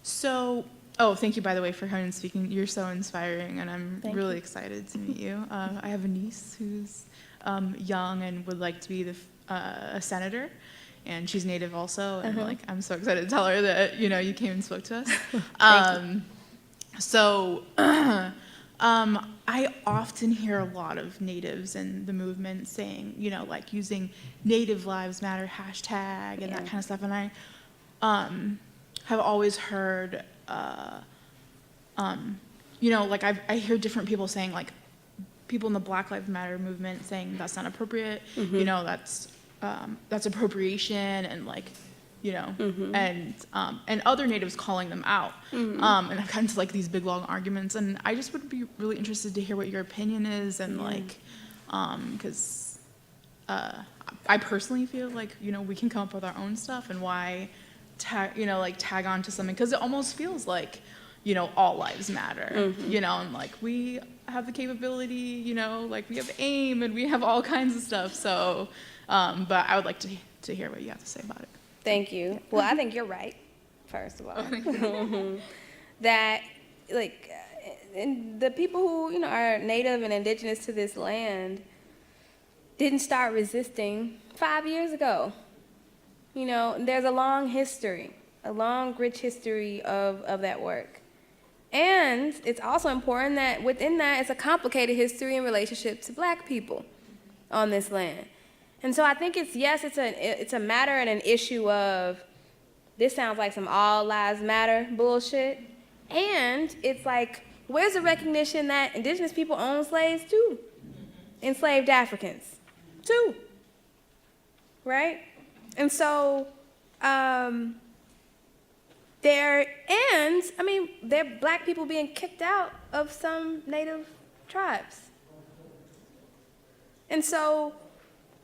thank you, by the way, for coming and speaking. You're so inspiring, and I'm really excited to meet you. I have a niece who's young and would like to be a senator, and she's Native also, and I'm so excited to tell her that you came and spoke to us. I often hear a lot of Natives in the movement saying, using Native Lives Matter hashtag and that kind of stuff, and I have always heard, I hear different people saying, people in the Black Lives Matter movement saying that's not appropriate, that's appropriation, and and other Natives calling them out, and I've gotten to these big long arguments, and I just would be really interested to hear what your opinion is, and because I personally feel we can come up with our own stuff, and why tag on to something, because it almost feels like all lives matter, and we have the capability, we have AIM and we have all kinds of stuff, so but I would like to hear what you have to say about it. Thank you. Well, I think you're right, first of all. That, and the people who, are Native and indigenous to this land didn't start resisting 5 years ago. There's a long history, a long, rich history of that work. And it's also important that within that, it's a complicated history in relationship to Black people on this land. And so I think it's a matter and an issue of, this sounds like some all lives matter bullshit. And it's where's the recognition that indigenous people own slaves too? Enslaved Africans too, right? And so there are Black people being kicked out of some Native tribes. And so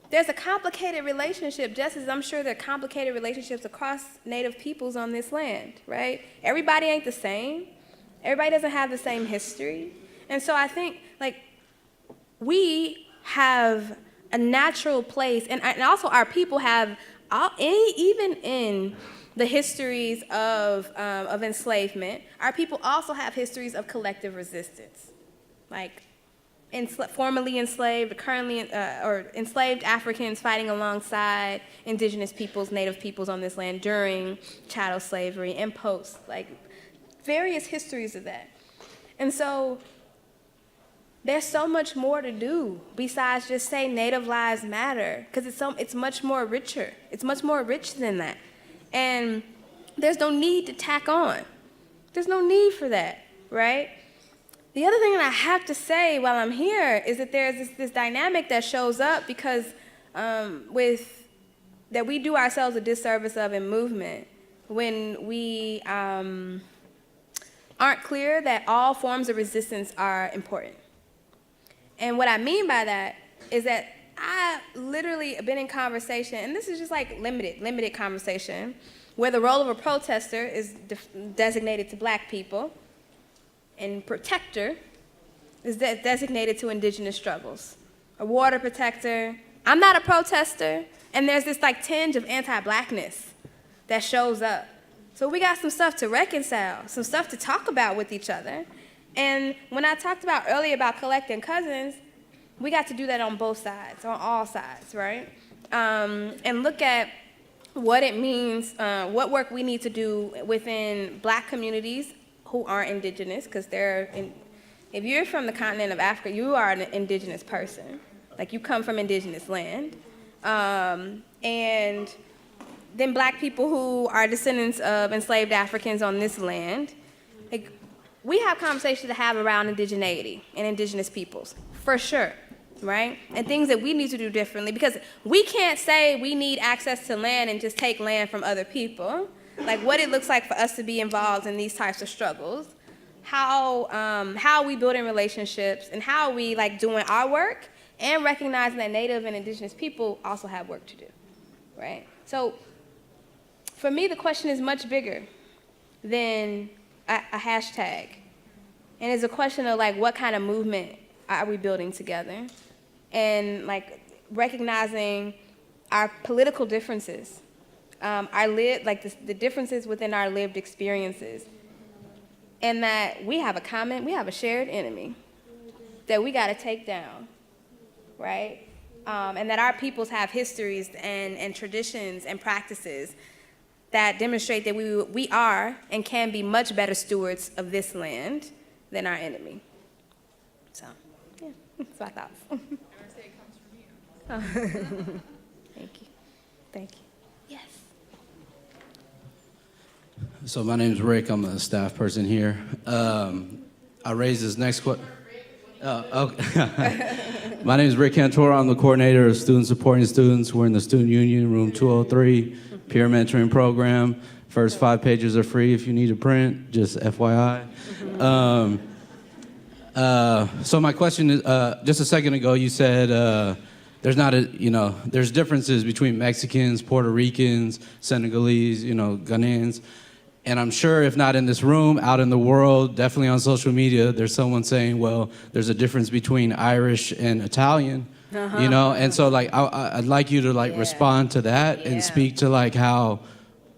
there's a complicated relationship, just as I'm sure there are complicated relationships across Native peoples on this land, right? Everybody ain't the same. Everybody doesn't have the same history. And so I think, we have a natural place, and also our people have, even in the histories of enslavement, our people also have histories of collective resistance. Formerly enslaved, currently, or enslaved Africans fighting alongside indigenous peoples, Native peoples on this land during chattel slavery and post, various histories of that. And so there's so much more to do besides just say Native Lives Matter, because it's much more richer. It's much more rich than that. And there's no need to tack on. There's no need for that, right? The other thing that I have to say while I'm here is that there's this dynamic that shows up because that we do ourselves a disservice of in movement when we aren't clear that all forms of resistance are important. And what I mean by that is that I literally have been in conversation, and this is just limited conversation, where the role of a protester is designated to Black people, and protector is designated to indigenous struggles. A water protector, I'm not a protester, and there's this tinge of anti-Blackness that shows up. So we got some stuff to reconcile, some stuff to talk about with each other. And when I talked about earlier about collecting cousins, we got to do that on both sides, on all sides, right? And look at what it means, what work we need to do within Black communities who aren't indigenous, because if you're from the continent of Africa, you are an indigenous person. You come from indigenous land. And then Black people who are descendants of enslaved Africans on this land. We have conversations to have around indigeneity and indigenous peoples, for sure, right? And things that we need to do differently, because we can't say we need access to land and just take land from other people. What it looks like for us to be involved in these types of struggles, how we build in relationships, and how we doing our work, and recognizing that Native and indigenous people also have work to do, right? So for me, the question is much bigger than a hashtag, and it's a question of what kind of movement are we building together, and recognizing our political differences, the differences within our lived experiences, and that we have a shared enemy that we got to take down, right? And that our peoples have histories and traditions and practices that demonstrate that we are and can be much better stewards of this land than our enemy. So, yeah, that's my thoughts. I would say it comes from you. Thank you. Thank you. Yes. So my name is Rick. I'm a staff person here. I raised this next question. Okay. My name is Rick Cantor. I'm the coordinator of student supporting students. We're in the student union, room 203, peer mentoring program. First 5 pages are free if you need a print, just FYI. So my question is, just a second ago you said there's differences between Mexicans, Puerto Ricans, Senegalese, Ghanaians. And I'm sure if not in this room, out in the world, definitely on social media, there's someone saying, well, there's a difference between Irish and Italian, And so I'd like you to respond to that and speak to how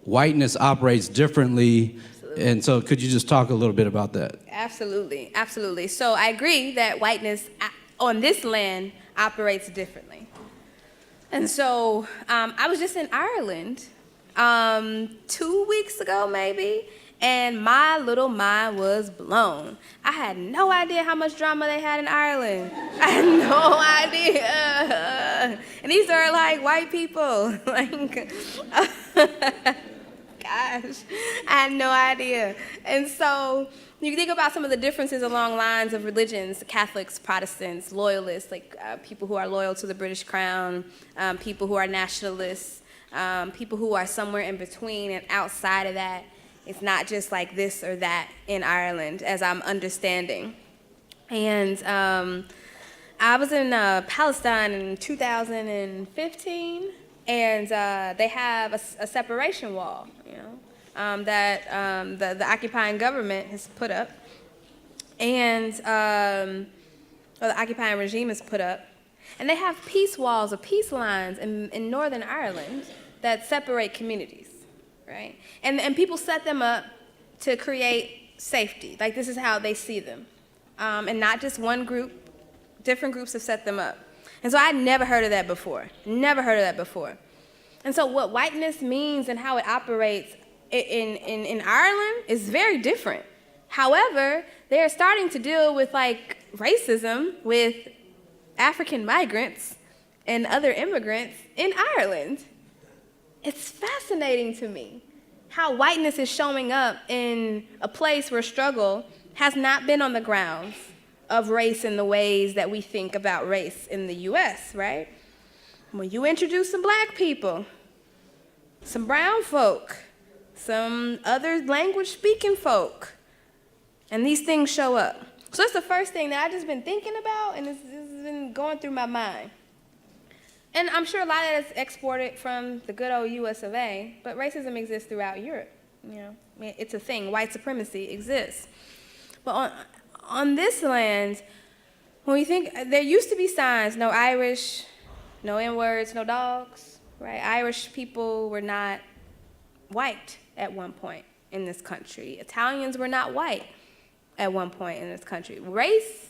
whiteness operates differently. Absolutely. And so could you just talk a little bit about that? Absolutely, absolutely. So I agree that whiteness on this land operates differently. And so I was just in Ireland 2 weeks ago, maybe, and my little mind was blown. I had no idea how much drama they had in Ireland. I had no idea. And these are white people. Gosh, I had no idea. And so you think about some of the differences along lines of religions: Catholics, Protestants, loyalists, people who are loyal to the British Crown, people who are nationalists, people who are somewhere in between, and outside of that, it's not just this or that in Ireland, as I'm understanding. And I was in Palestine in 2015, and they have a separation wall, that the occupying government has put up, and or the occupying regime has put up. And they have peace walls or peace lines in Northern Ireland that separate communities, right? And people set them up to create safety. This is how they see them. And not just one group, different groups have set them up. And so I'd never heard of that before. And so what whiteness means and how it operates in Ireland is very different. However, they're starting to deal with racism with African migrants and other immigrants in Ireland. It's fascinating to me how whiteness is showing up in a place where struggle has not been on the grounds of race in the ways that we think about race in the US, right? When you introduce some black people, some brown folk, some other language speaking folk, and these things show up. So that's the first thing that I've just been thinking about, and it's been going through my mind. And I'm sure a lot of that is exported from the good old US of A, but racism exists throughout Europe. It's a thing. White supremacy exists. But on this land, when we think, there used to be signs: no Irish, no N-words, no dogs, right? Irish people were not white at one point in this country. Italians were not white at one point in this country. Race,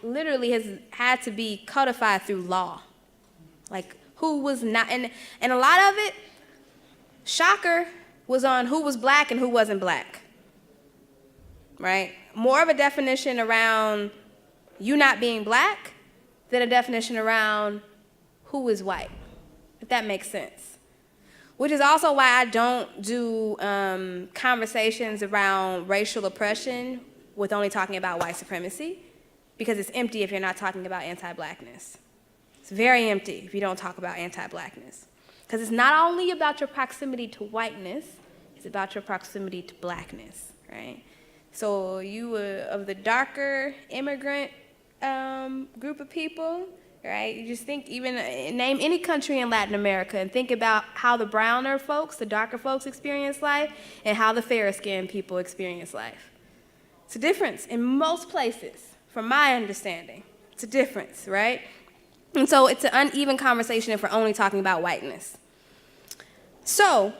literally has had to be codified through law. Who was not, and a lot of it, shocker, was on who was black and who wasn't black, right? More of a definition around you not being black than a definition around who is white, if that makes sense. Which is also why I don't do conversations around racial oppression with only talking about white supremacy, because it's empty if you're not talking about anti-blackness. It's very empty if you don't talk about anti-blackness. Because it's not only about your proximity to whiteness, it's about your proximity to blackness, right? So you were of the darker immigrant group of people, right? You just think, even name any country in Latin America and think about how the browner folks, the darker folks experience life, and how the fairer skinned people experience life. It's a difference in most places, from my understanding. It's a difference, right? And so it's an uneven conversation if we're only talking about whiteness. So,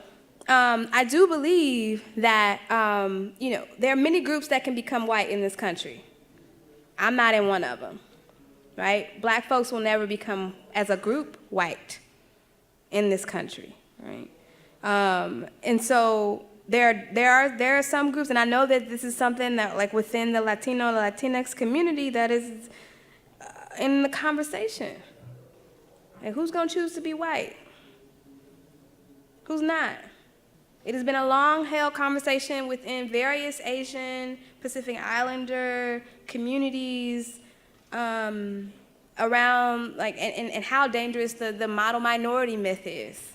I do believe that, there are many groups that can become white in this country. I'm not in one of them, right? Black folks will never become, as a group, white in this country, right? And so there are some groups, and I know that this is something that, like, within the Latino, Latinx community that is in the conversation. Like, who's gonna choose to be white? Who's not? It has been a long-held conversation within various Asian, Pacific Islander communities around, like, and how dangerous the model minority myth is,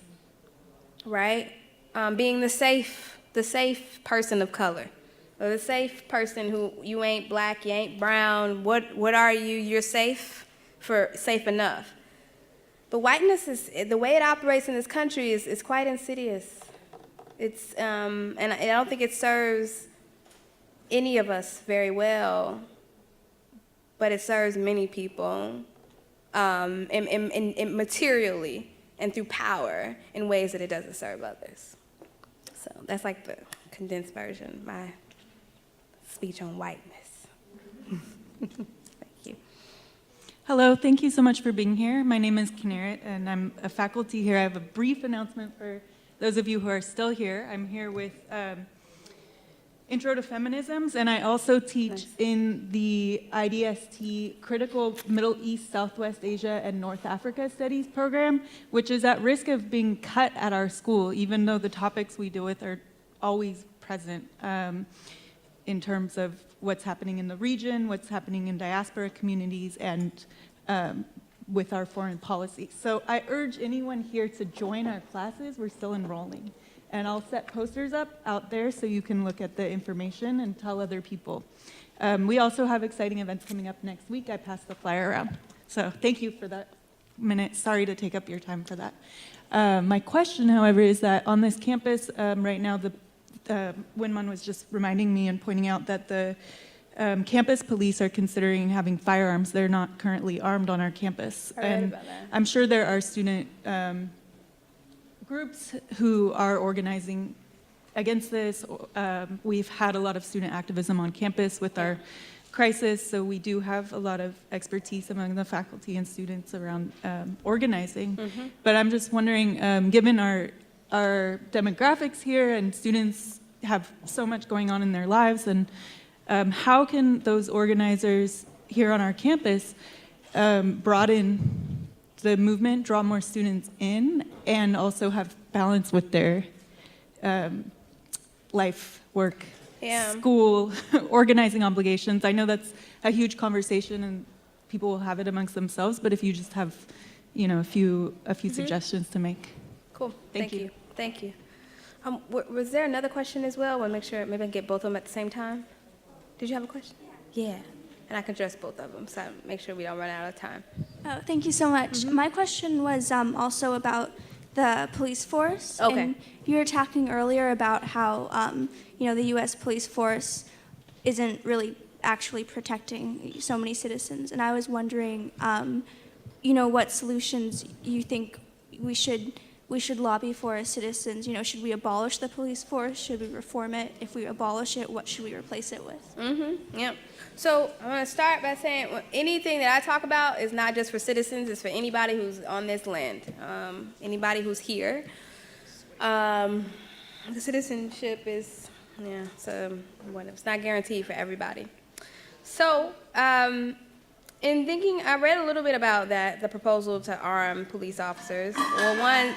right? Being the safe person of color, or the safe person who, you ain't black, you ain't brown, what are you? You're safe enough. But whiteness the way it operates in this country is quite insidious. It's, and I don't think it serves any of us very well, but it serves many people, and materially and through power in ways that it doesn't serve others. So that's like the condensed version, my speech on whiteness. Thank you. Hello, thank you so much for being here. My name is Kinneret, and I'm a faculty here. I have a brief announcement for those of you who are still here. I'm here with Intro to Feminisms, and I also teach in the IDST Critical Middle East, Southwest Asia, and North Africa Studies program, which is at risk of being cut at our school, even though the topics we deal with are always present in terms of what's happening in the region, what's happening in diaspora communities, and with our foreign policy. So I urge anyone here to join our classes. We're still enrolling. And I'll set posters up out there so you can look at the information and tell other people. We also have exciting events coming up next week. I passed the flyer around. So thank you for that minute. Sorry to take up your time for that. My question, however, is that on this campus right now, Winman was just reminding me and pointing out that the campus police are considering having firearms. They're not currently armed on our campus. I read about that. I'm sure there are student groups who are organizing against this. We've had a lot of student activism on campus with our crisis, so we do have a lot of expertise among the faculty and students around organizing. Mm-hmm. But I'm just wondering, given our demographics here and students have so much going on in their lives, and how can those organizers here on our campus broaden the movement, draw more students in, and also have balance with their life, work, school, organizing obligations? I know that's a huge conversation and people will have it amongst themselves, but if you just have, a few suggestions to make. Cool. Thank you. Thank you. Was there another question as well? I want to make sure maybe I can get both of them at the same time. Did you have a question? Yeah. And I can address both of them, so make sure we don't run out of time. Oh, thank you so much. Mm-hmm. My question was also about the police force. Okay. And you were talking earlier about how, the U.S. police force isn't really actually protecting so many citizens. And I was wondering, what solutions you think we should lobby for as citizens. Should we abolish the police force? Should we reform it? If we abolish it, what should we replace it with? Mm-hmm. Yeah. So I'm going to start by saying anything that I talk about is not just for citizens. It's for anybody who's on this land, anybody who's here. The citizenship is, it's not guaranteed for everybody. So in thinking, I read a little bit about the proposal to arm police officers. Well, one,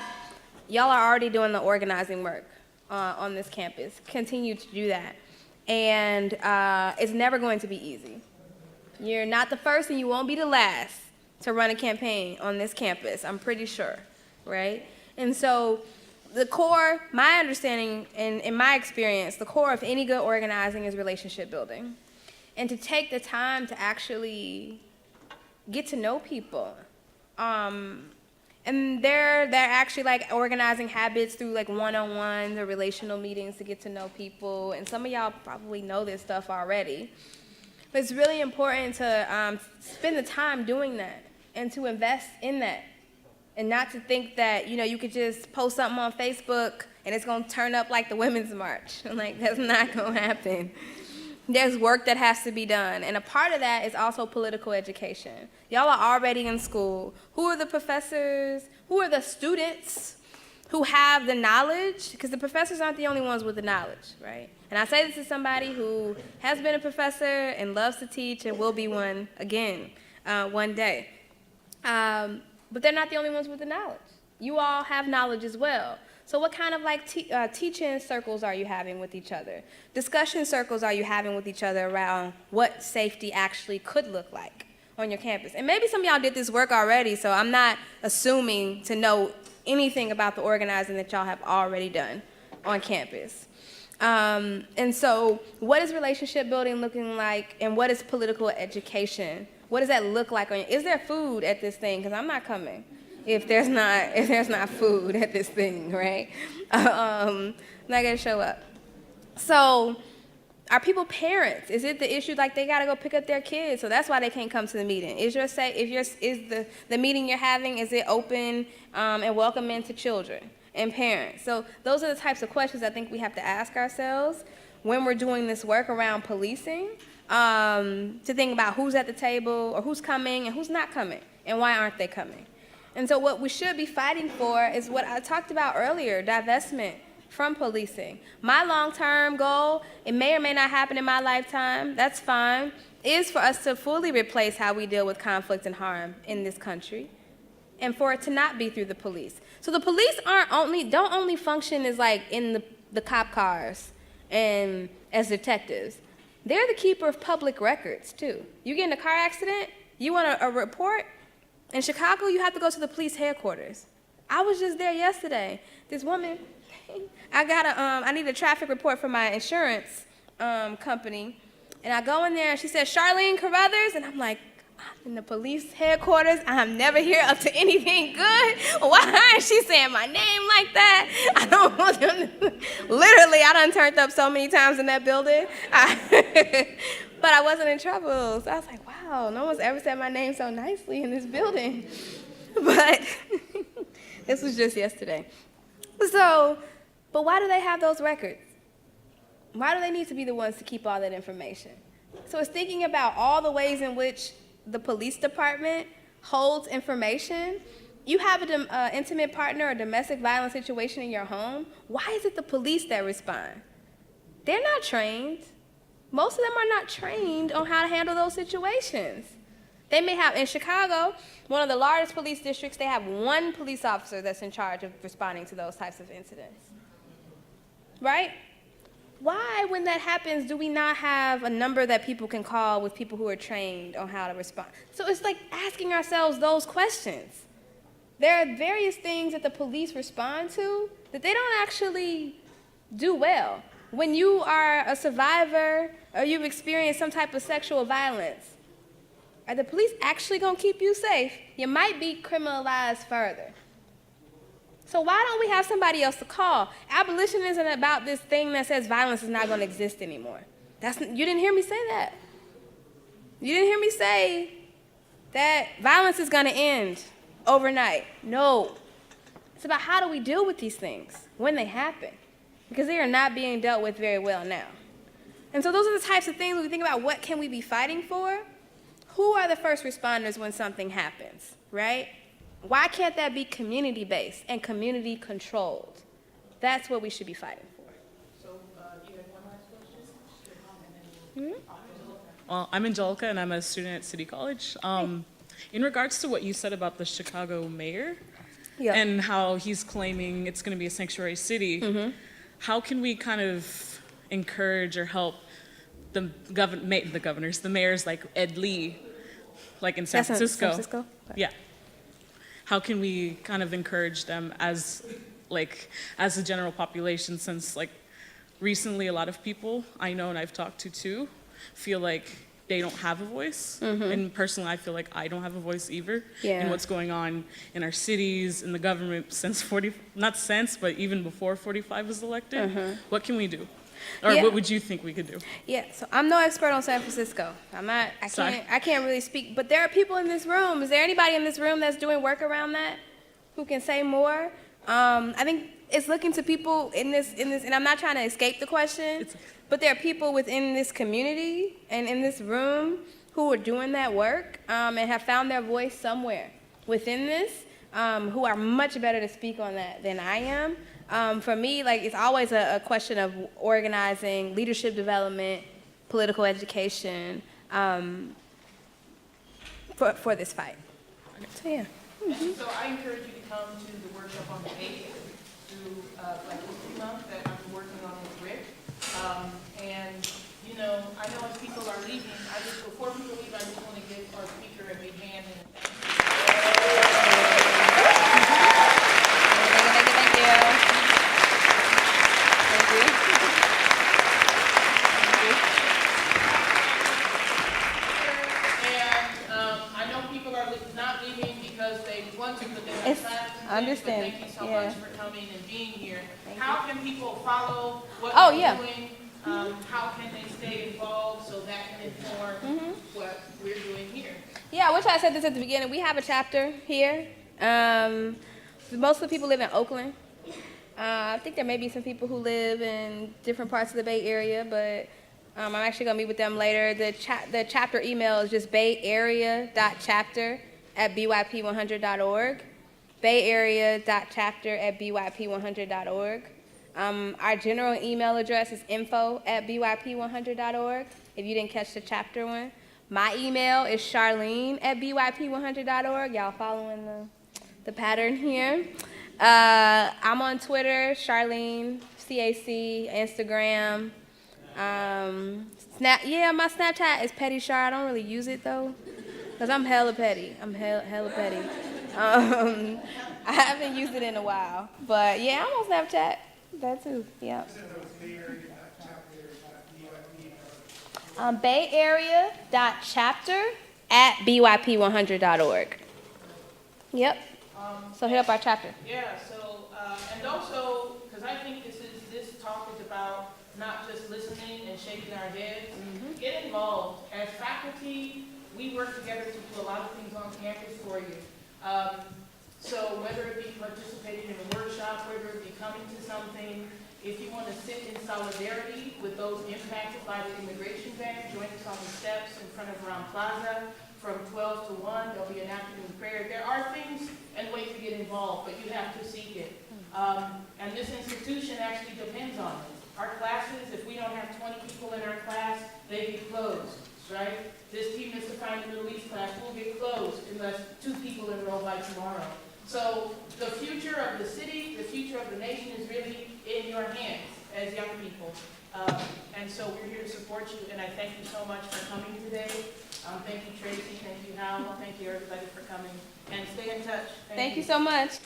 y'all are already doing the organizing work on this campus. Continue to do that. And it's never going to be easy. You're not the first and you won't be the last to run a campaign on this campus, I'm pretty sure, right? And so the core, my understanding and in my experience, the core of any good organizing is relationship building. And to take the time to actually get to know people. And they're actually like organizing habits through like one-on-ones or relational meetings to get to know people. And some of y'all probably know this stuff already. But it's really important to spend the time doing that and to invest in that And not to think that, you could just post something on Facebook and it's going to turn up like the Women's March. Like, that's not going to happen. There's work that has to be done. And a part of that is also political education. Y'all are already in school. Who are the professors? Who are the students who have the knowledge? Because the professors aren't the only ones with the knowledge, right? And I say this as somebody who has been a professor and loves to teach and will be one again one day. But they're not the only ones with the knowledge. You all have knowledge as well. So what kind of teaching circles are you having with each other? Discussion circles are you having with each other around what safety actually could look like on your campus? And maybe some of y'all did this work already, so I'm not assuming to know anything about the organizing that y'all have already done on campus. And so what is relationship building looking like, and what is political education? What does that look like? Is there food at this thing? Because I'm not coming if there's not food at this thing, right? I'm not going to show up. So are people parents? Is it the issue like they got to go pick up their kids, so that's why they can't come to the meeting? Is the meeting you're having, is it open and welcoming to children and parents? So those are the types of questions I think we have to ask ourselves when we're doing this work around policing, to think about who's at the table or who's coming and who's not coming and why aren't they coming. And so what we should be fighting for is what I talked about earlier, divestment from policing. My long-term goal, it may or may not happen in my lifetime, that's fine, is for us to fully replace how we deal with conflict and harm in this country, and for it to not be through the police. So the police don't only function as like in the cop cars and as detectives. They're the keeper of public records too. You get in a car accident, you want a report? In Chicago, you have to go to the police headquarters. I was just there yesterday. This woman, I need a traffic report from my insurance company, and I go in there and she says, Charlene Carruthers, and I'm like, I'm in the police headquarters. I'm never here up to anything good. Why is she saying my name like that? I don't want them to, literally, I done turned up so many times in that building. But I wasn't in trouble. So I was like, wow, no one's ever said my name so nicely in this building. But this was just yesterday. So, but why do they have those records? Why do they need to be the ones to keep all that information? So it's thinking about all the ways in which the police department holds information. You have an intimate partner or domestic violence situation in your home. Why is it the police that respond? They're not trained. Most of them are not trained on how to handle those situations. They may have, in Chicago, one of the largest police districts, they have one police officer that's in charge of responding to those types of incidents. Right? Why, when that happens, do we not have a number that people can call with people who are trained on how to respond? So it's like asking ourselves those questions. There are various things that the police respond to that they don't actually do well. When you are a survivor or you've experienced some type of sexual violence, are the police actually going to keep you safe? You might be criminalized further. So why don't we have somebody else to call? Abolition isn't about this thing that says violence is not going to exist anymore. You didn't hear me say that. You didn't hear me say that violence is going to end overnight. No. It's about how do we deal with these things when they happen, because they are not being dealt with very well now. And so those are the types of things when we think about what can we be fighting for. Who are the first responders when something happens, right? Why can't that be community-based and community-controlled? That's what we should be fighting for. So you have one last question? Well, I'm Angelica, and I'm a student at City College. In regards to what you said about the Chicago mayor and how he's claiming it's going to be a sanctuary city, how can we kind of encourage or help the mayors like Ed Lee, like in San Francisco? San Francisco? Yeah. How can we kind of encourage them as the general population, since like recently a lot of people I know and I've talked to too feel like they don't have a voice. And personally I feel like I don't have a voice either in what's going on in our cities, in the government but even before 45 was elected. What can we do? Or what would you think we could do? Yeah, so I'm no expert on San Francisco. I can't really speak, but there are people in this room. Is there anybody in this room that's doing work around that? who can say more. I think it's looking to people in this, and I'm not trying to escape the question, but there are people within this community and in this room who are doing that work and have found their voice somewhere within this, who are much better to speak on that than I am. For me, like, it's always a question of organizing, leadership development, political education for this fight. So yeah. So I encourage you to come to the workshop on the 8th through Black History Month that I'm working on with Rick. And, you know, I know as people are leaving, before people leave, I just want to give our speaker a big hand and thank you. Thank you. And I know people are not leaving because they want to, but they have time to. I understand. Thank you so Yeah. much for coming and being here. How can people follow what you're yeah. doing? How can they stay involved so that can inform what we're doing here? Yeah, I wish I said this at the beginning. We have a chapter here. Most of the people live in Oakland. I think there may be some people who live in different parts of the Bay Area, but I'm actually going to meet with them later. The chapter email is just bayarea.chapter@byp100.org. bayarea.chapter@byp100.org. Our general email address is info@byp100.org, if you didn't catch the chapter one. My email is charlene@byp100.org. Y'all following the pattern here. I'm on Twitter, Charlene, CAC, Instagram. My Snapchat is Petty Char. I don't really use it though, because I'm hella petty. I'm hella petty. I haven't used it in a while, but yeah, I'm on Snapchat. That too, yeah. bayarea.chapter@byp100.org. Yep. So hit up our chapter. Yeah, so, and also, because I think this talk is about not just listening and shaking our heads. Get involved. As faculty, we work together to do a lot of things on campus for you. So whether it be participating in a workshop, whether it be coming to something, if you want to sit in solidarity with those impacted by the immigration ban, join us on the steps in front of Ram Plaza from 12 to 1. There'll be an afternoon prayer. There are things and ways to get involved, but you have to seek it. And this institution actually depends on it. Our classes, if we don't have 20 people in our class, they get closed, right? This team that's assigned the Middle East class will get closed unless 2 people enroll by tomorrow. So the future of the city, the future of the nation is really in your hands as young people. And so we're here to support you, and I thank you so much for coming today. Thank you, Tracy. Thank you, Hal. Thank you, everybody, for coming. And stay in touch. Thank you so much.